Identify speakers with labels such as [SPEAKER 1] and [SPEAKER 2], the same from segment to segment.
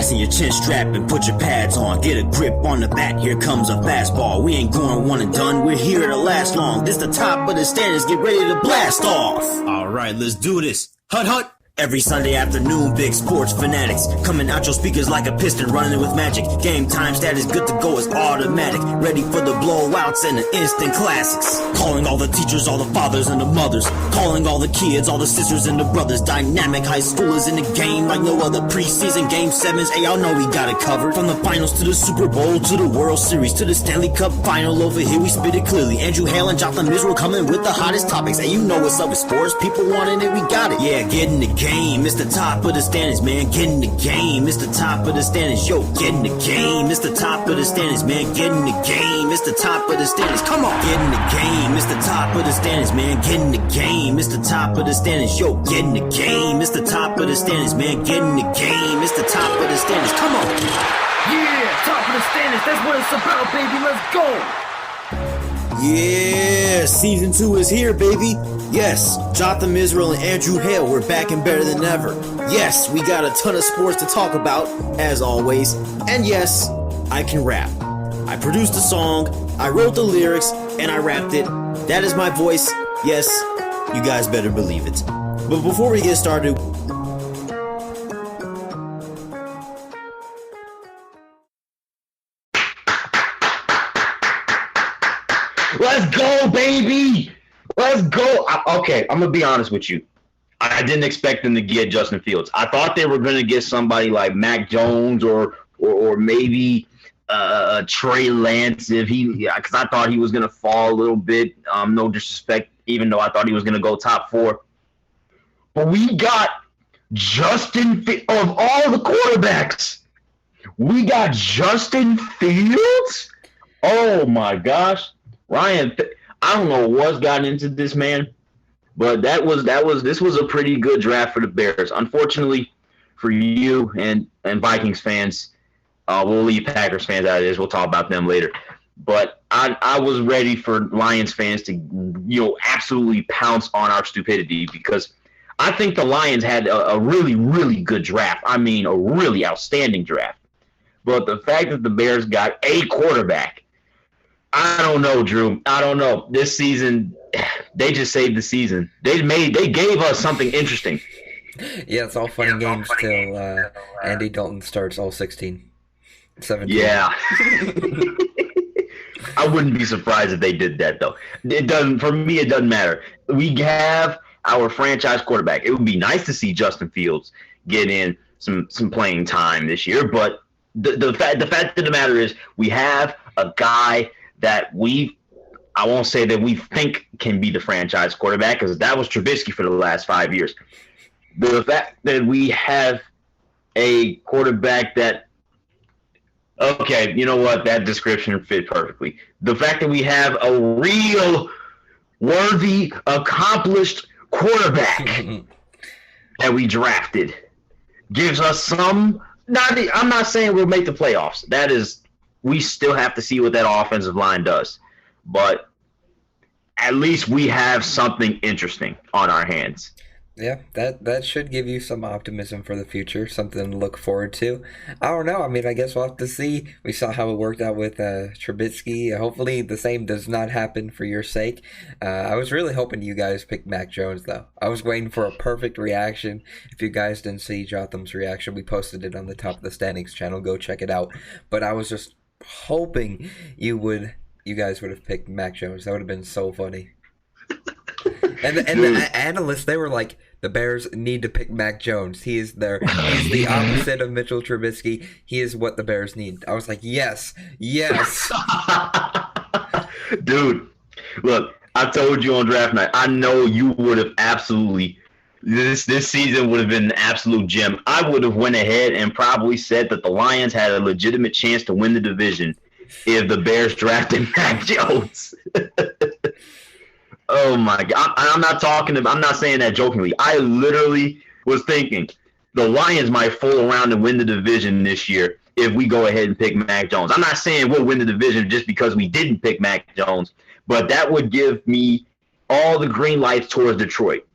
[SPEAKER 1] Fasten your chin strap and put your pads on. Get a grip on the bat, here comes a fastball. We ain't going one and done, we're here to last long. This the top of the standards, get ready to blast off. Alright, let's do this. Hut hut! Every Sunday afternoon, big sports fanatics coming out your speakers like a piston running with magic. Game time status good to go is automatic. Ready for the blowouts and the instant classics. Calling all the teachers, all the fathers and the mothers. Calling all the kids, all the sisters and the brothers. Dynamic high schoolers in the game like no other preseason. Game 7s, hey, y'all know we got it covered. From the finals to the Super Bowl to the World Series to the Stanley Cup final. Over here we spit it clearly. Andrew Hale and Jotham Israel coming with the hottest topics. Hey, you know what's up with sports. People wanting it, we got it. Yeah, get in the game. It's the top of the standards, man. Get in the game. It's the top of the standards. Yo, get in the game. It's the top of the standards, man. Get in the game. It's the top of the standards. Come on. Get in the game. It's the top of the standards, man. Get in the game. It's the top of the standards. Yo, get in the game. It's the top of the standards, man. Get in the game. It's the top of the standards. Come on.
[SPEAKER 2] Yeah, top of the standards. That's what it's about, baby. Let's go.
[SPEAKER 1] Yeah, season 2 is here, baby. Yes, Jotham Israel and Andrew Hale, we're back and better than ever. Yes, we got a ton of sports to talk about, as always. And yes, I can rap. I produced the song, I wrote the lyrics, and I rapped it. That is my voice. Yes, you guys better believe it. But before we get started,
[SPEAKER 3] let's go, baby! Let's go. Okay, I'm going to be honest with you. I didn't expect them to get Justin Fields. I thought they were going to get somebody like Mac Jones or maybe Trey Lance because I thought he was going to fall a little bit. No disrespect, even though I thought he was going to go top 4. But we got Justin of all the quarterbacks. We got Justin Fields? Oh, my gosh. Ryan, I don't know what's gotten into this man, but this was a pretty good draft for the Bears. Unfortunately for you and Vikings fans, we'll leave Packers fans out of this. We'll talk about them later. But I was ready for Lions fans to absolutely pounce on our stupidity because I think the Lions had a really, really good draft. I mean, a really outstanding draft. But the fact that the Bears got a quarterback, I don't know, Drew. I don't know. This season, they just saved the season. They gave us something interesting.
[SPEAKER 4] Yeah, it's all fun and games till Andy Dalton starts all 17.
[SPEAKER 3] Yeah. I wouldn't be surprised if they did that, though. It doesn't. For me, it doesn't matter. We have our franchise quarterback. It would be nice to see Justin Fields get in some playing time this year, but the fact of the matter is we have a guy that I won't say that we think can be the franchise quarterback because that was Trubisky for the last 5 years. The fact that we have a quarterback that, okay, you know what? That description fit perfectly. The fact that we have a real worthy, accomplished quarterback that we drafted gives us some. I'm not saying we'll make the playoffs. That is. We still have to see what that offensive line does. But at least we have something interesting on our hands.
[SPEAKER 4] Yeah, that should give you some optimism for the future, something to look forward to. I don't know. I mean, I guess we'll have to see. We saw how it worked out with Trubisky. Hopefully the same does not happen for your sake. I was really hoping you guys picked Mac Jones, though. I was waiting for a perfect reaction. If you guys didn't see Jotham's reaction, we posted it on the Top of the Standings channel. Go check it out. But I was just hoping you guys would have picked Mac Jones. That would have been so funny. And the analysts, they were like, the Bears need to pick Mac Jones. He's the opposite of Mitchell Trubisky. He is what the Bears need. I was like, yes.
[SPEAKER 3] Dude, look, I told you on draft night, I know you would have absolutely, this season would have been an absolute gem. I would have went ahead and probably said that the Lions had a legitimate chance to win the division if the Bears drafted Mac Jones. Oh my God! I'm not saying that jokingly. I literally was thinking the Lions might fool around and win the division this year if we go ahead and pick Mac Jones. I'm not saying we'll win the division just because we didn't pick Mac Jones, but that would give me all the green lights towards Detroit.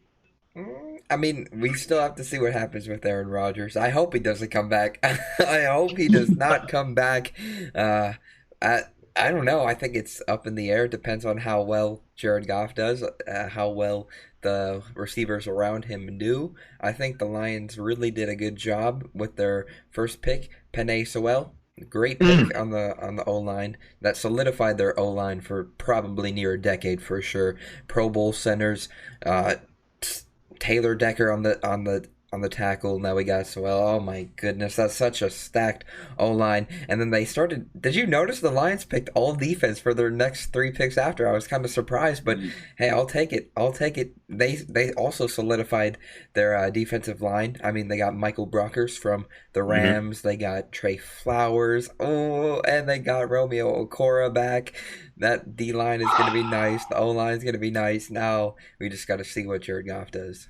[SPEAKER 4] I mean, we still have to see what happens with Aaron Rodgers. I hope he doesn't come back. I hope he does not come back. I I don't know. I think it's up in the air. It depends on how well Jared Goff does, how well the receivers around him do. I think the Lions really did a good job with their first pick, Penei Sewell. Great pick on the O line that solidified their O line for probably near a decade for sure. Pro Bowl centers, Taylor Decker on the tackle. Now we got Sewell. Oh my goodness, that's such a stacked O line. And then they started. Did you notice the Lions picked all defense for their next three picks after? I was kind of surprised, but hey, I'll take it. I'll take it. They also solidified their defensive line. I mean, they got Michael Brockers from the Rams. They got Trey Flowers. Oh, and they got Romeo Okora back. That D line is going to be nice. The O line is going to be nice. Now we just got to see what Jared Goff does.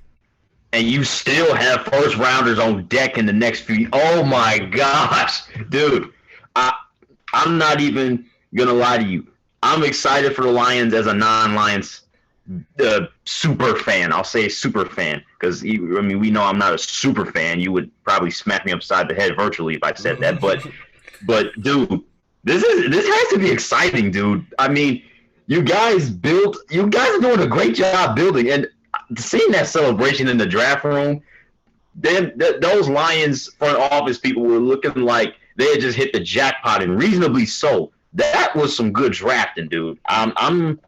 [SPEAKER 3] And you still have first rounders on deck in the next few. Oh my gosh, dude! I'm not even gonna lie to you. I'm excited for the Lions as a non-Lions super fan. I'll say super fan because we know I'm not a super fan. You would probably smack me upside the head virtually if I said that. But dude, this has to be exciting, dude. I mean, you guys are doing a great job building, and seeing that celebration in the draft room, those Lions front office people were looking like they had just hit the jackpot, and reasonably so. That was some good drafting, dude. It's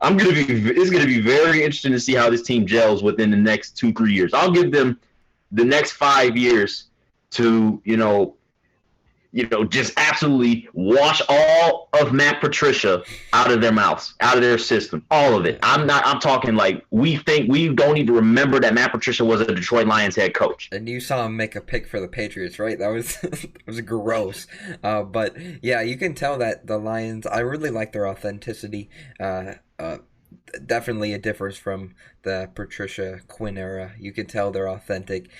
[SPEAKER 3] gonna be very interesting to see how this team gels within the next 2-3 years. I'll give them the next 5 years to just absolutely wash all of Matt Patricia out of their mouths, out of their system, all of it. I'm talking like we don't even remember that Matt Patricia was a Detroit Lions head coach.
[SPEAKER 4] And you saw him make a pick for the Patriots, right? That was it was gross. But yeah, you can tell that the Lions, I really like their authenticity. Definitely a difference from the Patricia Quinn era. You can tell they're authentic.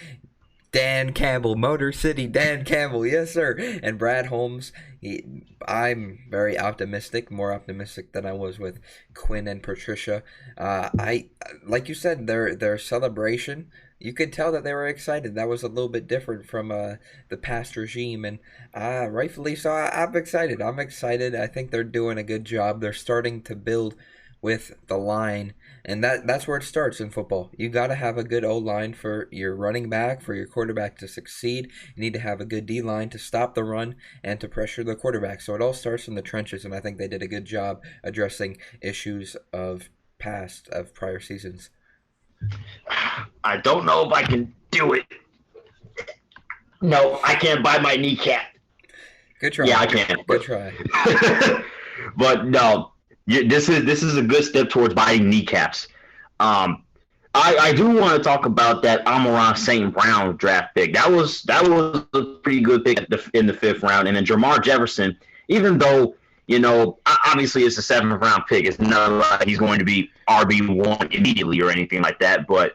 [SPEAKER 4] Dan Campbell, Motor City, Dan Campbell, yes sir. And Brad Holmes, I'm very optimistic, more optimistic than I was with Quinn and Patricia. Like you said, their celebration, you could tell that they were excited. That was a little bit different from the past regime, and rightfully so. I'm excited. I think they're doing a good job. They're starting to build with the line, and that's where it starts in football. You got to have a good O-line for your running back, for your quarterback to succeed. You need to have a good D-line to stop the run and to pressure the quarterback. So it all starts in the trenches, and I think they did a good job addressing issues of prior seasons.
[SPEAKER 3] I don't know if I can do it. No, I can't buy my kneecap.
[SPEAKER 4] Good try.
[SPEAKER 3] Yeah, I can.
[SPEAKER 4] Good try.
[SPEAKER 3] But no. This is a good step towards biting kneecaps. I do want to talk about that Amon-Ra St. Brown draft pick. That was a pretty good pick in the 5th round. And then Jermar Jefferson, even though obviously it's a 7th round pick, it's not like he's going to be RB1 immediately or anything like that. But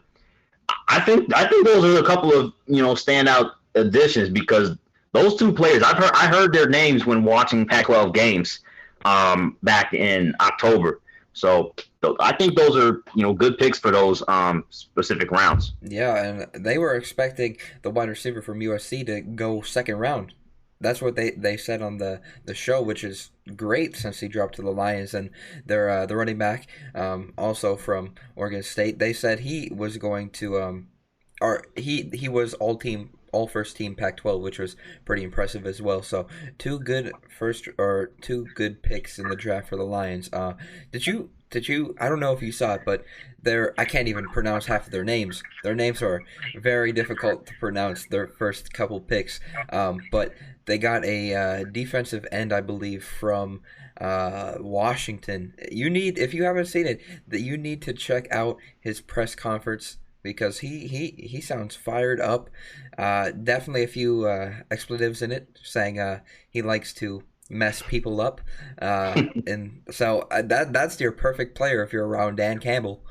[SPEAKER 3] I think those are a couple of standout additions because those two players I heard their names when watching Pac-12 games. Back in October. So I think those are, good picks for those specific rounds.
[SPEAKER 4] Yeah, and they were expecting the wide receiver from USC to go 2nd round. That's what they said on the show, which is great since he dropped to the Lions. And their the running back, also from Oregon State, they said he was going to he was all first team Pac-12, which was pretty impressive as well. So two good picks in the draft for the Lions. Did you I don't know if you saw it, but I can't even pronounce half of their names. Their names are very difficult to pronounce, their first couple picks. But they got a defensive end, I believe, from Washington. If you haven't seen it, you need to check out his press conference because he sounds fired up. Definitely a few expletives in it, saying he likes to mess people up. And so that's your perfect player if you're around Dan Campbell.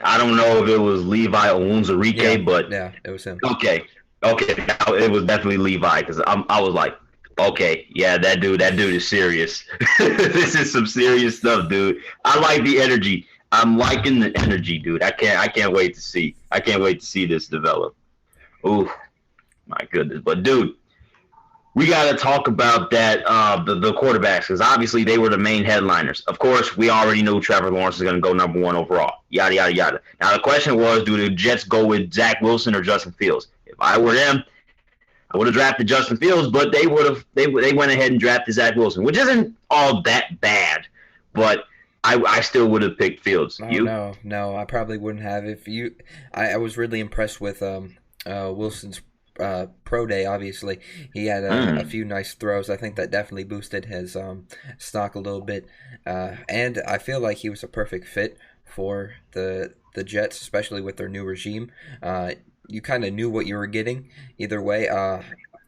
[SPEAKER 3] I don't know if it was Levi Onwuzurike, but
[SPEAKER 4] yeah, it was him.
[SPEAKER 3] Okay, it was definitely Levi because I was like, okay, yeah, that dude is serious. This is some serious stuff, dude. I like the energy. I'm liking the energy, dude. I can't wait to see. I can't wait to see this develop. Ooh, my goodness. But dude, we got to talk about that the quarterbacks, because obviously they were the main headliners. Of course, we already knew Trevor Lawrence is going to go number 1 overall. Yada yada yada. Now the question was, do the Jets go with Zach Wilson or Justin Fields? If I were them, I would have drafted Justin Fields, but they went ahead and drafted Zach Wilson, which isn't all that bad, but I still would have picked Fields.
[SPEAKER 4] Oh,
[SPEAKER 3] You?
[SPEAKER 4] no, I probably wouldn't have. I was really impressed with Wilson's pro day. Obviously, he had a few nice throws. I think that definitely boosted his stock a little bit, and I feel like he was a perfect fit for the Jets, especially with their new regime. You kind of knew what you were getting either way.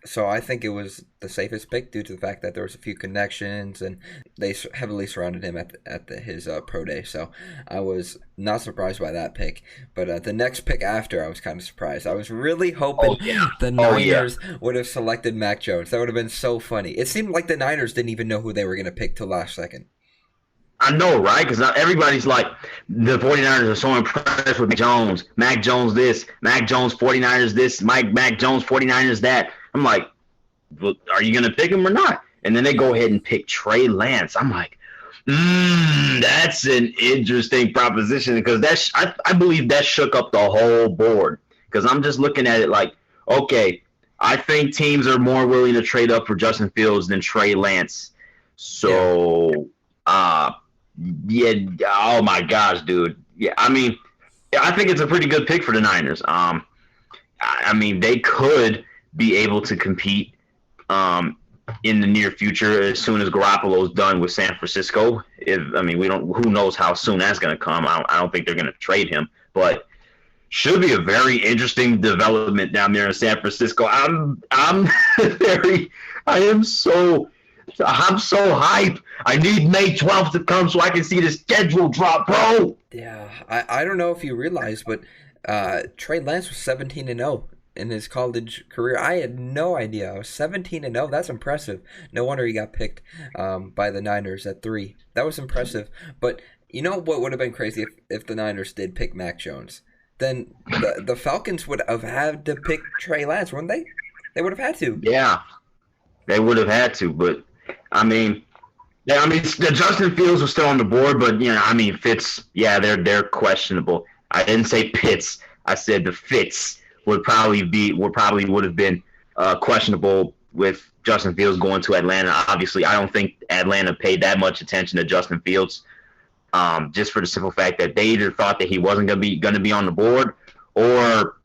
[SPEAKER 4] So I think it was the safest pick due to the fact that there was a few connections and they heavily surrounded him at his pro day. So I was not surprised by that pick. But the next pick after, I was kind of surprised. I was really hoping the Niners would have selected Mac Jones. That would have been so funny. It seemed like the Niners didn't even know who they were going to pick till last second.
[SPEAKER 3] I know, right? Because now everybody's like, the 49ers are so impressed with Mac Jones. Mac Jones this, Mac Jones 49ers this, Mac Jones 49ers that. I'm like, well, are you going to pick him or not? And then they go ahead and pick Trey Lance. I'm like, that's an interesting proposition, because I believe that shook up the whole board. Because I'm just looking at it like, okay, I think teams are more willing to trade up for Justin Fields than Trey Lance. So, yeah, oh my gosh, dude. Yeah, I mean, I think it's a pretty good pick for the Niners. I mean, they could be able to compete in the near future as soon as Garoppolo's done with San Francisco. Who knows how soon that's going to come. I don't think they're going to trade him, but should be a very interesting development down there in San Francisco. I'm so hyped. I need May 12th to come so I can see the schedule drop, bro.
[SPEAKER 4] Yeah, I don't know if you realize, but Trey Lance was 17-0 in his college career. I had no idea. I was 17-0. That's impressive. No wonder he got picked by the Niners at 3. That was impressive. But you know what would have been crazy if the Niners did pick Mac Jones? Then the Falcons would have had to pick Trey Lance, wouldn't they? They would have had to.
[SPEAKER 3] Yeah, they would have had to. But the Justin Fields was still on the board, but Fitz, they're questionable. I didn't say Pitts. I said the Fitz would probably have been questionable with Justin Fields going to Atlanta. Obviously, I don't think Atlanta paid that much attention to Justin Fields, just for the simple fact that they either thought that he wasn't going to be on the board, or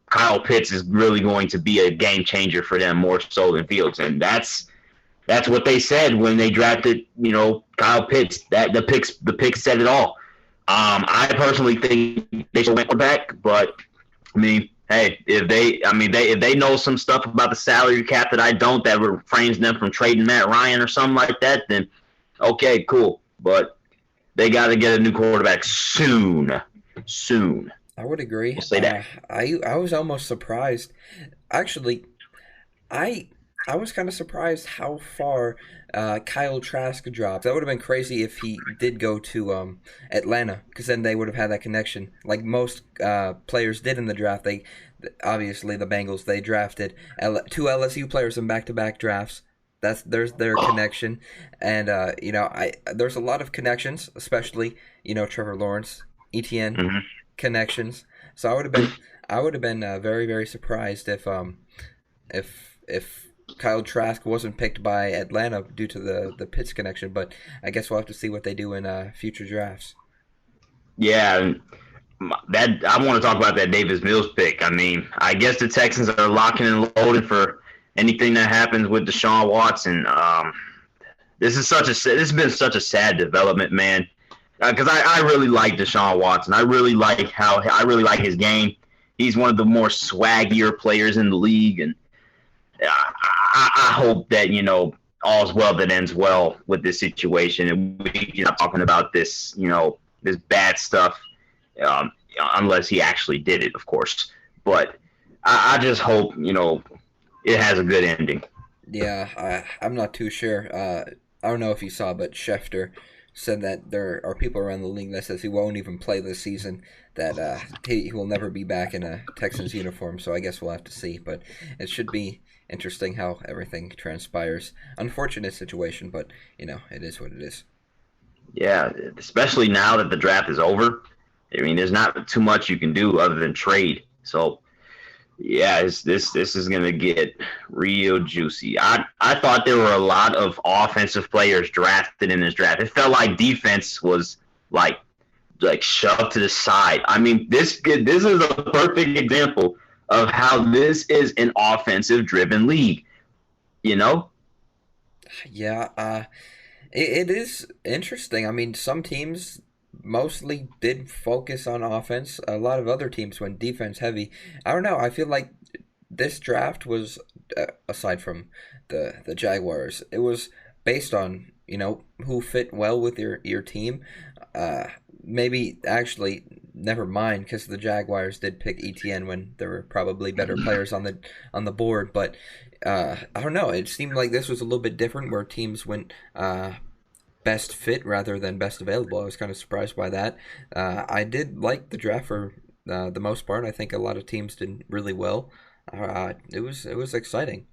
[SPEAKER 3] Kyle Pitts is really going to be a game changer for them more so than Fields, and that's what they said when they drafted Kyle Pitts. That the picks said it all. I personally think they should went back, but I mean, hey, if they know some stuff about the salary cap that I don't, that refrains them from trading Matt Ryan or something like that, then okay, cool. But they got to get a new quarterback soon.
[SPEAKER 4] I would agree.
[SPEAKER 3] We'll say that.
[SPEAKER 4] I was almost surprised. Actually, I was kind of surprised how far Kyle Trask dropped. That would have been crazy if he did go to Atlanta, because then they would have had that connection, like most players did in the draft. Obviously the Bengals, they drafted 2 LSU players in back-to-back drafts. There's their connection, and there's a lot of connections, especially Trevor Lawrence, ETN connections. So I would have been very, very surprised if Kyle Trask wasn't picked by Atlanta due to the Pitts connection, but I guess we'll have to see what they do in future drafts.
[SPEAKER 3] Yeah, that I want to talk about that Davis Mills pick. I mean, I guess the Texans are locking and loaded for anything that happens with Deshaun Watson. This has been such a sad development, man. Because I really like Deshaun Watson. I really like his game. He's one of the more swaggier players in the league, and I hope that all's well that ends well with this situation, and we're not talking about this this bad stuff, unless he actually did it, of course. But I just hope it has a good ending.
[SPEAKER 4] Yeah, I'm not too sure. I don't know if you saw, but Schefter said that there are people around the league that says he won't even play this season, that he will never be back in a Texans uniform. So I guess we'll have to see. But it should be interesting how everything transpires. Unfortunate situation, but it is what it is.
[SPEAKER 3] Yeah, especially now that the draft is over. I mean, there's not too much you can do other than trade. So, yeah, this is going to get real juicy. I thought there were a lot of offensive players drafted in this draft. It felt like defense was like shoved to the side. I mean, this is a perfect example of how this is an offensive-driven league.
[SPEAKER 4] Yeah, it is interesting. I mean, some teams mostly did focus on offense. A lot of other teams went defense heavy. I don't know. I feel like this draft was, aside from the Jaguars, it was based on who fit well with your team. Maybe actually, never mind, because the Jaguars did pick ETN when there were probably better players on the board. But I don't know. It seemed like this was a little bit different, where teams went best fit rather than best available. I was kind of surprised by that. I did like the draft for the most part. I think a lot of teams did really well. It was exciting.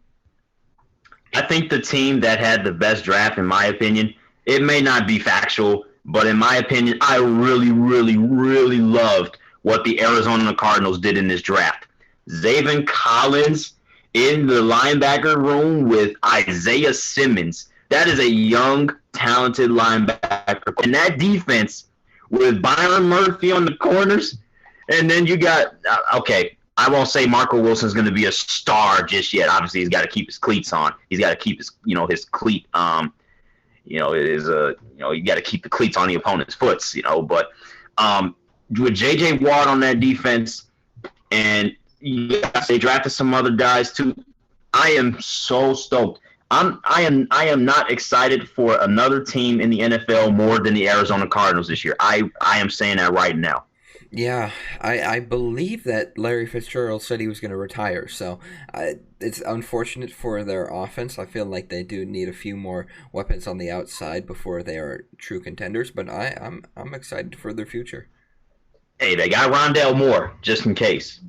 [SPEAKER 3] I think the team that had the best draft, in my opinion, it may not be factual, but in my opinion, I really, really, really loved what the Arizona Cardinals did in this draft. Zaven Collins in the linebacker room with Isaiah Simmons. That is a young, talented linebacker. And that defense with Byron Murphy on the corners, and then you got, I won't say Marco Wilson's going to be a star just yet. Obviously, he's got to keep his cleats on. He's got to keep his, his cleat, you got to keep the cleats on the opponent's foots, but with J.J. Watt on that defense, and they drafted some other guys too, I am so stoked. I am not excited for another team in the NFL more than the Arizona Cardinals this year. I am saying that right now.
[SPEAKER 4] Yeah, I believe that Larry Fitzgerald said he was going to retire, so it's unfortunate for their offense. I feel like they do need a few more weapons on the outside before they are true contenders, but I'm excited for their future.
[SPEAKER 3] Hey, they got Rondale Moore just in case.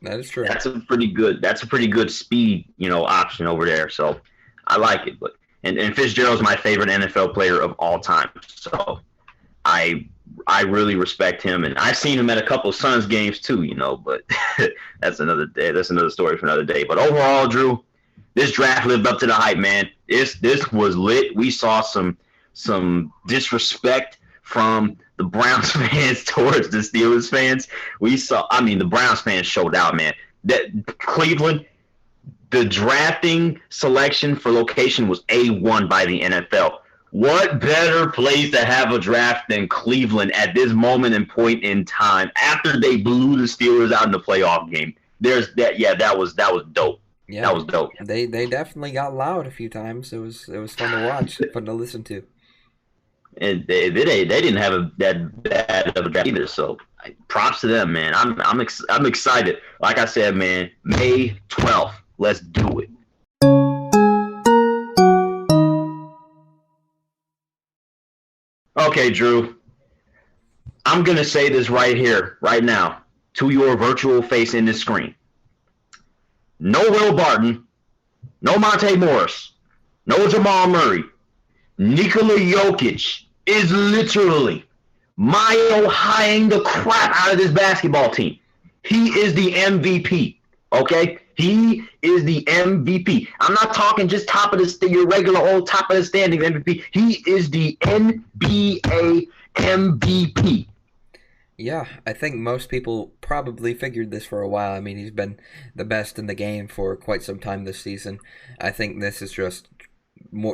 [SPEAKER 4] That is true.
[SPEAKER 3] That's a pretty good speed, option over there. So I like it, but and Fitzgerald's my favorite NFL player of all time. So I really respect him, and I've seen him at a couple of Suns games too, but that's another day. That's another story for another day. But overall, Drew, this draft lived up to the hype, man. This was lit. We saw some disrespect from the Browns fans towards the Steelers fans. The Browns fans showed out, man. That Cleveland, the drafting selection for location was A1 by the NFL. What better place to have a draft than Cleveland at this moment and point in time after they blew the Steelers out in the playoff game? There's that. Yeah, that was dope. Yeah, that was dope.
[SPEAKER 4] They definitely got loud a few times. It was fun to watch, fun to listen to.
[SPEAKER 3] And they didn't have that bad of a draft either. So props to them, man. I'm excited. Like I said, man, May 12th. Let's do it. Okay, Drew. I'm going to say this right here, right now, to your virtual face in this screen. No Will Barton, no Monte Morris, no Jamal Murray. Nikola Jokic is literally mile-highing the crap out of this basketball team. He is the MVP, okay? He is the MVP. I'm not talking just top of your regular old top of the standings MVP. He is the NBA MVP.
[SPEAKER 4] Yeah, I think most people probably figured this for a while. I mean, he's been the best in the game for quite some time this season. I think this is just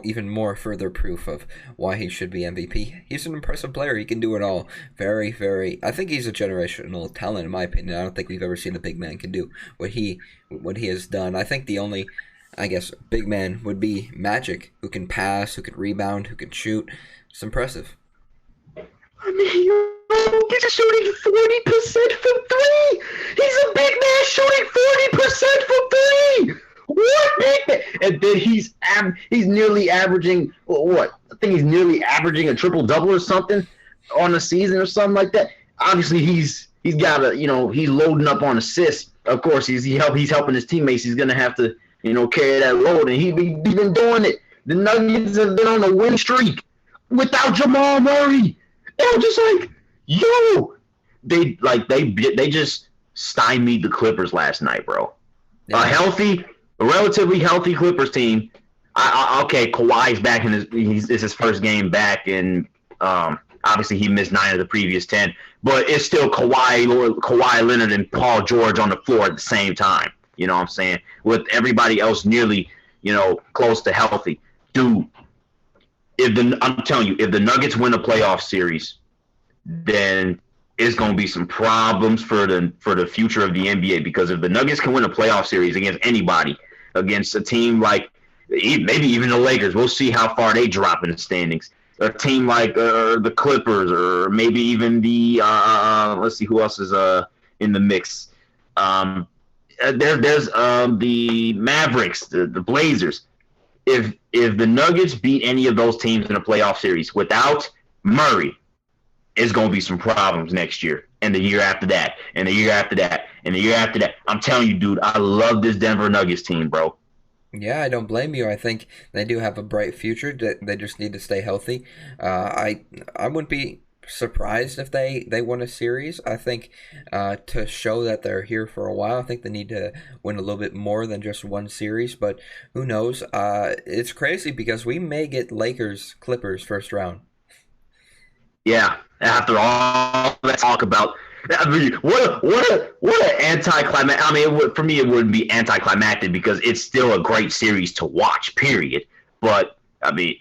[SPEAKER 4] even more further proof of why he should be MVP. He's an impressive player. He can do it all. Very, very. I think he's a generational talent, in my opinion. I don't think we've ever seen a big man can do what he has done. I think the only, big man would be Magic, who can pass, who can rebound, who can shoot. It's impressive.
[SPEAKER 3] I mean, he's shooting 40% from three. He's a big man shooting 40% from three. What? And then he's nearly averaging what? I think he's nearly averaging a triple double or something on a season or something like that. Obviously, he's got he's loading up on assists. Of course, he's helping his teammates. He's gonna have to carry that load, and he's been doing it. The Nuggets have been on a win streak without Jamal Murray. They were just like, yo, they just stymied the Clippers last night, bro. Yeah. A relatively healthy Clippers team. Okay, Kawhi's back it's his first game back, and obviously he missed 9 of the previous 10. But it's still Kawhi Leonard and Paul George on the floor at the same time. You know what I'm saying? With everybody else nearly, close to healthy. Dude, I'm telling you, if the Nuggets win a playoff series, then it's going to be some problems for the future of the NBA, because if the Nuggets can win a playoff series against anybody, against a team like maybe even the Lakers, we'll see how far they drop in the standings. A team like the Clippers, or maybe even the let's see who else is in the mix. There's the Mavericks, the Blazers. If the Nuggets beat any of those teams in a playoff series without Murray, it's going to be some problems next year, and the year after that, and the year after that, and the year after that. I'm telling you, dude, I love this Denver Nuggets team, bro.
[SPEAKER 4] Yeah, I don't blame you. I think they do have a bright future. They just need to stay healthy. I wouldn't be surprised if they won a series. I think to show that they're here for a while, I think they need to win a little bit more than just one series, but who knows? It's crazy because we may get Lakers-Clippers first round.
[SPEAKER 3] Yeah, after all that talk about, I mean, what an anticlimactic. I mean, for me, it wouldn't be anticlimactic because it's still a great series to watch, period. But, I mean,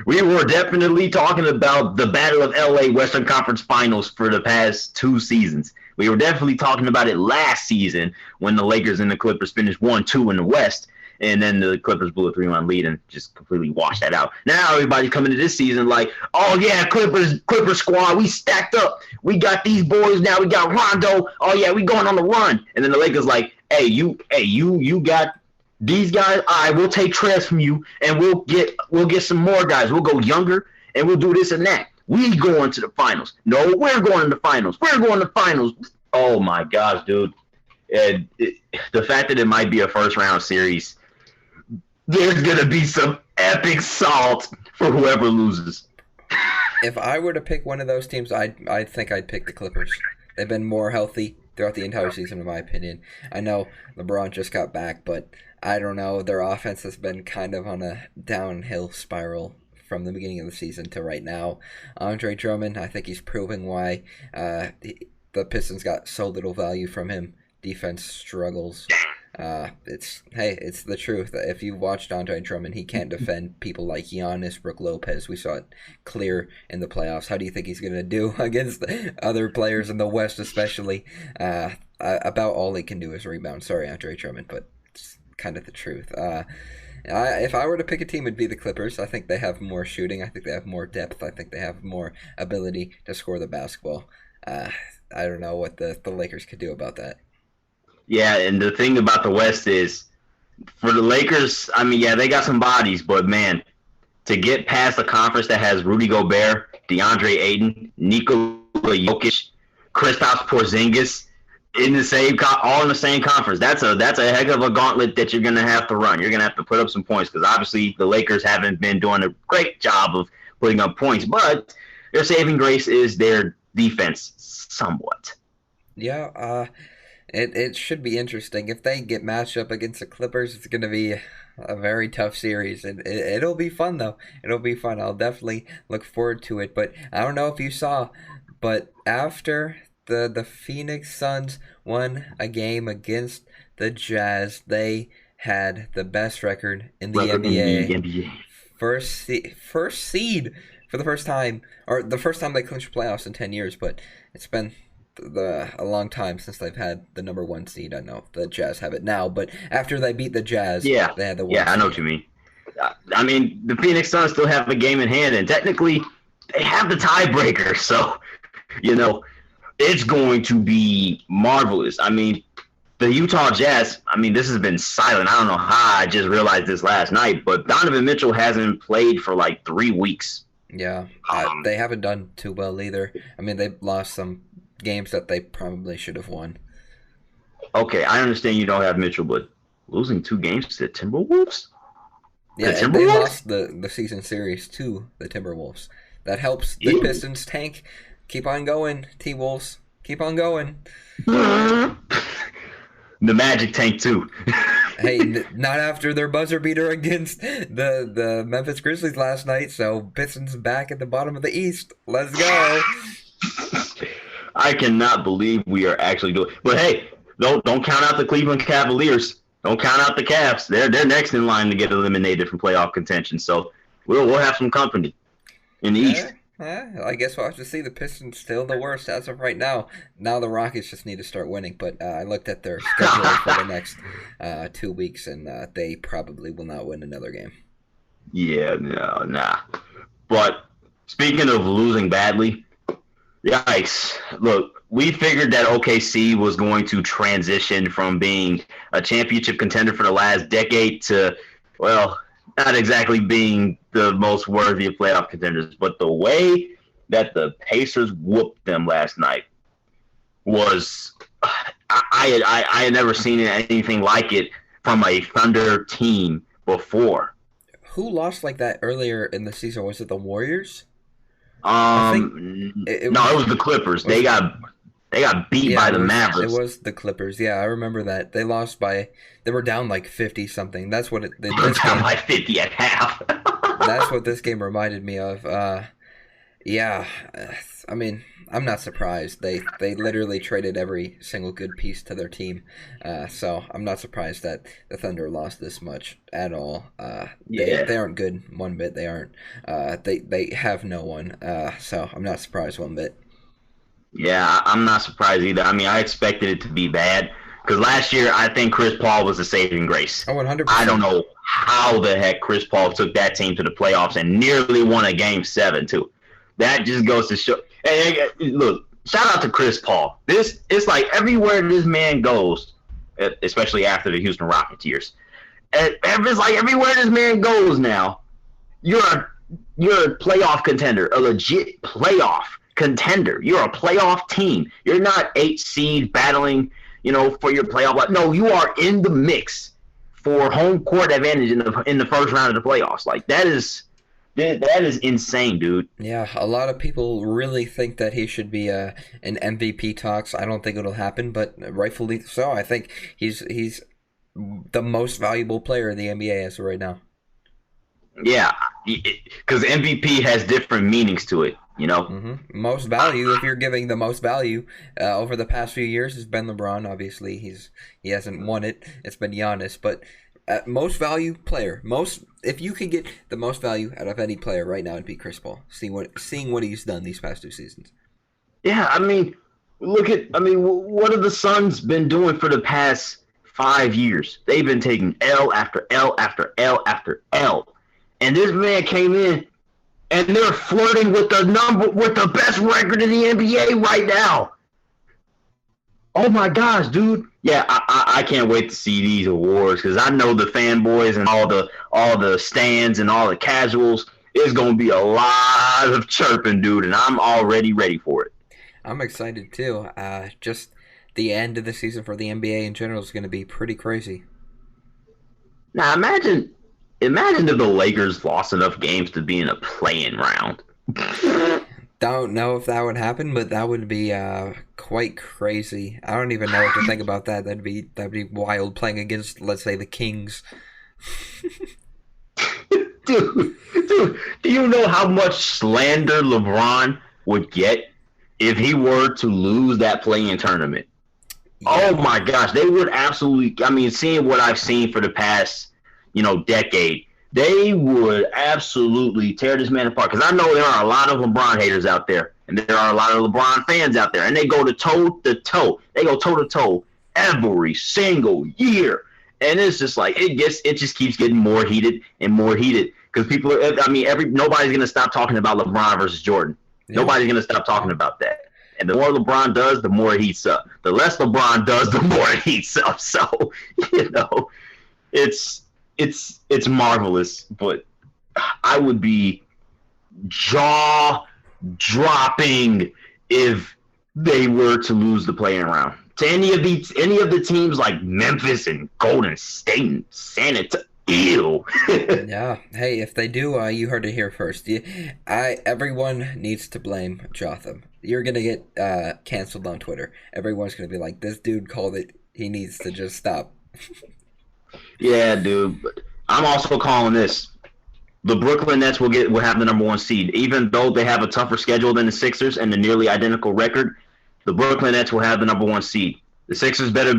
[SPEAKER 3] we were definitely talking about the Battle of LA Western Conference Finals for the past 2 seasons. We were definitely talking about it last season when the Lakers and the Clippers finished 1-2 in the West, and then the Clippers blew a 3-1 lead and just completely washed that out. Now everybody's coming to this season like, oh yeah, Clippers squad, we stacked up. We got these boys now. We got Rondo. Oh yeah, we going on the run. And then the Lakers like, hey, you got these guys. All right, we'll take Trez from you, and we'll get some more guys. We'll go younger, and we'll do this and that. We going to the finals. No, we're going to the finals. We're going to the finals. Oh my gosh, dude. And the fact that it might be a first-round series, there's going to be some epic salt for whoever loses.
[SPEAKER 4] If I were to pick one of those teams, I think I'd pick the Clippers. They've been more healthy throughout the entire season, in my opinion. I know LeBron just got back, but I don't know. Their offense has been kind of on a downhill spiral from the beginning of the season to right now. Andre Drummond, I think he's proving why the Pistons got so little value from him. Defense struggles. It's the truth. If you watched Andre Drummond, he can't defend people like Giannis, Brook Lopez. We saw it clear in the playoffs. How do you think he's going to do against other players in the West, especially? About all he can do is rebound. Sorry, Andre Drummond, but it's kind of the truth. If I were to pick a team, it'd be the Clippers. I think they have more shooting. I think they have more depth. I think they have more ability to score the basketball. I don't know what the Lakers could do about that.
[SPEAKER 3] Yeah, and the thing about the West is, for the Lakers, I mean, yeah, they got some bodies, but man, to get past a conference that has Rudy Gobert, DeAndre Ayton, Nikola Jokic, Kristaps Porzingis in the same all in the same conference, that's a heck of a gauntlet that you're gonna have to run. You're gonna have to put up some points because obviously the Lakers haven't been doing a great job of putting up points, but their saving grace is their defense, somewhat.
[SPEAKER 4] Yeah. It should be interesting. If they get matched up against the Clippers, it's going to be a very tough series. And it'll be fun, though. It'll be fun. I'll definitely look forward to it. But I don't know if you saw, but after the Phoenix Suns won a game against the Jazz, they had the best record in the NBA. First seed for the first time, or the first time they clinched playoffs in 10 years. But it's been a long time since they've had the number 1 seed. I know the Jazz have it now, but after they beat the Jazz, they had the 1 seed.
[SPEAKER 3] I know what you mean. I mean, the Phoenix Suns still have a game in hand, and technically they have the tiebreaker, so, it's going to be marvelous. I mean, the Utah Jazz, I mean, this has been silent. I don't know how I just realized this last night, but Donovan Mitchell hasn't played for like 3 weeks.
[SPEAKER 4] Yeah, they haven't done too well either. I mean, they've lost some games that they probably should have won.
[SPEAKER 3] Okay, I understand you don't have Mitchell, but losing 2 games to the Timberwolves?
[SPEAKER 4] Yeah, and they lost the season series to the Timberwolves. That helps the Pistons tank. Keep on going, T-Wolves. Keep on going.
[SPEAKER 3] The Magic tank too.
[SPEAKER 4] Hey, not after their buzzer beater against the Memphis Grizzlies last night. So Pistons back at the bottom of the East. Let's go.
[SPEAKER 3] I cannot believe we are actually doing. But hey, don't count out the Cleveland Cavaliers. Don't count out the Cavs. They're next in line to get eliminated from playoff contention. So we'll have some company in the East.
[SPEAKER 4] I guess we'll have to see. The Pistons still the worst as of right now. Now the Rockets just need to start winning. But I looked at their schedule for the next 2 weeks, and they probably will not win another game.
[SPEAKER 3] Yeah, no, nah. But speaking of losing badly, yikes. Look, we figured that OKC was going to transition from being a championship contender for the last decade to, well, not exactly being the most worthy of playoff contenders, but the way that the Pacers whooped them last night was I had never seen anything like it from a Thunder team before.
[SPEAKER 4] Who lost like that earlier in the season? Was it the Warriors?
[SPEAKER 3] It was the Clippers. They got beat by the Mavericks.
[SPEAKER 4] It was the Clippers. Yeah, I remember that. They lost by. They were down like 50-something. That's what
[SPEAKER 3] they were down by 50 at half.
[SPEAKER 4] That's what this game reminded me of. Yeah, I mean, I'm not surprised. They literally traded every single good piece to their team. So I'm not surprised that the Thunder lost this much at all. They aren't good one bit. They aren't. They have no one. So I'm not surprised one bit.
[SPEAKER 3] Yeah, I'm not surprised either. I mean, I expected it to be bad because last year I think Chris Paul was the saving grace.
[SPEAKER 4] Oh, 100%.
[SPEAKER 3] I don't know how the heck Chris Paul took that team to the playoffs and nearly won a Game 7 too. That just goes to show. Hey, look, shout out to Chris Paul. It's like everywhere this man goes, especially after the Houston Rockets years. It's like everywhere this man goes now, you're a playoff contender, a legit playoff contender. You're a playoff team. You're not 8 seed battling, for your playoff. No, you are in the mix for home court advantage in the first round of the playoffs. Like that is insane, dude.
[SPEAKER 4] Yeah, a lot of people really think that he should be in MVP talks. I don't think it'll happen, but rightfully so. I think he's the most valuable player in the NBA as of right now.
[SPEAKER 3] Yeah, because MVP has different meanings to it.
[SPEAKER 4] Mm-hmm. Most value, if you're giving the most value over the past few years, has been LeBron. Obviously, he hasn't won it. It's been Giannis, but most value player, if you could get the most value out of any player right now, it'd be Chris Paul. Seeing what he's done these past 2 seasons.
[SPEAKER 3] Yeah, I mean, what have the Suns been doing for the past 5 years? They've been taking L after L after L after L, and this man came in. And they're flirting with the best record in the NBA right now. Oh my gosh, dude! Yeah, I can't wait to see these awards because I know the fanboys and all the stands and all the casuals. It's gonna be a lot of chirping, dude, and I'm already ready for it.
[SPEAKER 4] I'm excited too. Just the end of the season for the NBA in general is gonna be pretty crazy.
[SPEAKER 3] Now imagine if the Lakers lost enough games to be in a play-in round.
[SPEAKER 4] Don't know if that would happen, but that would be quite crazy. I don't even know what to think about that. That'd be wild playing against, let's say, the Kings.
[SPEAKER 3] Dude, do you know how much slander LeBron would get if he were to lose that play-in tournament? Yeah. Oh my gosh, they would absolutely. I mean, seeing what I've seen for the past decade, they would absolutely tear this man apart. Because I know there are a lot of LeBron haters out there, and there are a lot of LeBron fans out there, and they go toe to toe. They go toe to toe every single year, and it's just like it just keeps getting more heated and more heated. Because nobody's gonna stop talking about LeBron versus Jordan. Yeah. Nobody's gonna stop talking about that. And the more LeBron does, the more it heats up. The less LeBron does, the more it heats up. So, it's marvelous. But I would be jaw-dropping if they were to lose the play-in round to any of the teams like Memphis and Golden State and San Antonio. Ew.
[SPEAKER 4] Yeah. Hey, if they do, you heard it here first. Everyone needs to blame Jotham. You're gonna get canceled on Twitter. Everyone's gonna be like, "This dude called it. He needs to just stop."
[SPEAKER 3] Yeah, dude. But I'm also calling this. The Brooklyn Nets will have the number 1 seed, even though they have a tougher schedule than the Sixers and a nearly identical record. The Brooklyn Nets will have the number 1 seed. The Sixers better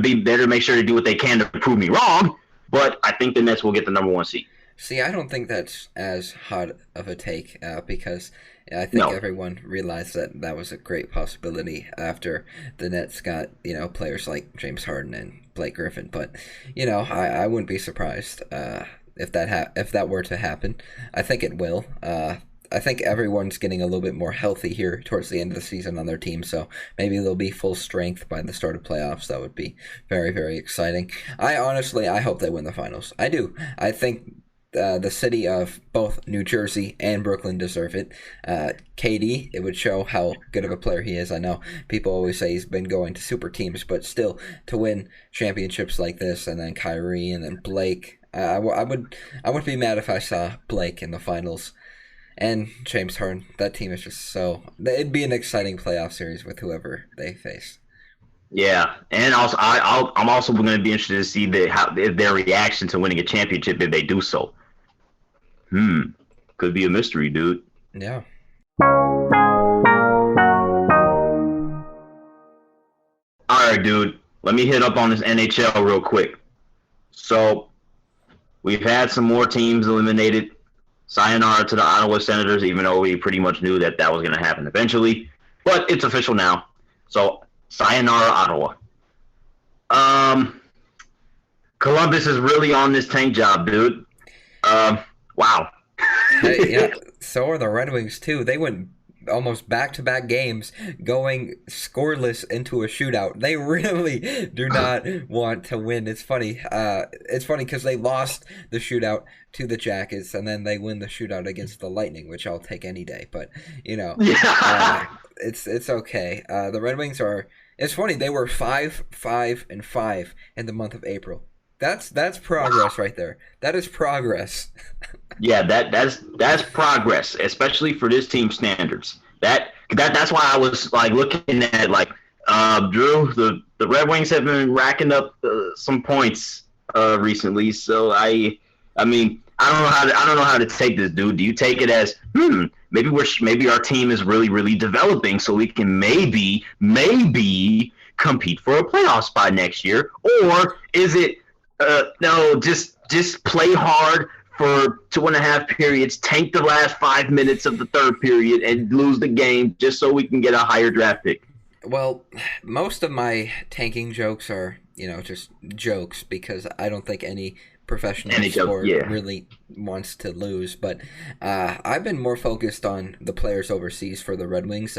[SPEAKER 3] make sure to do what they can to prove me wrong. But I think the Nets will get the number 1 seed.
[SPEAKER 4] See, I don't think that's as hot of a take because I think everyone realized that was a great possibility after the Nets got, players like James Harden and Blake Griffin. But, I wouldn't be surprised if that were to happen. I think it will. I think everyone's getting a little bit more healthy here towards the end of the season on their team, so maybe they'll be full strength by the start of playoffs. That would be very, very exciting. I hope they win the finals. I do. I think the city of both New Jersey and Brooklyn deserve it. KD, it would show how good of a player he is. I know people always say he's been going to super teams, but still, to win championships like this, and then Kyrie, and then Blake, I wouldn't be mad if I saw Blake in the finals. And James Harden, that team is just it'd be an exciting playoff series with whoever they face.
[SPEAKER 3] Yeah, and also I'm also going to be interested to see their reaction to winning a championship if they do so. Could be a mystery, dude.
[SPEAKER 4] Yeah.
[SPEAKER 3] All right, dude. Let me hit up on this NHL real quick. So, we've had some more teams eliminated. Sayonara to the Ottawa Senators, even though we pretty much knew that was going to happen eventually. But it's official now. So, sayonara, Ottawa. Columbus is really on this tank job, dude. Wow.
[SPEAKER 4] Hey, yeah, so are the Red Wings, too. They went almost back-to-back games going scoreless into a shootout. They really do not want to win. It's funny. It's funny because they lost the shootout to the Jackets, and then they win the shootout against the Lightning, which I'll take any day. But, it's okay. The Red Wings are... It's funny. They were 5-5-5 in the month of April. That's progress right there. That is progress.
[SPEAKER 3] Yeah, that's progress, especially for this team standards. That's why I was looking at Drew. The Red Wings have been racking up some points recently. So I mean I don't know how to take this, dude. Do you take it as maybe our team is really, really developing, so we can maybe compete for a playoff spot next year, or is it no, just play hard for 2.5 periods, tank the last 5 minutes of the third period, and lose the game just so we can get a higher draft pick?
[SPEAKER 4] Well, most of my tanking jokes are, just jokes because I don't think any professional sport really wants to lose. But I've been more focused on the players overseas for the Red Wings.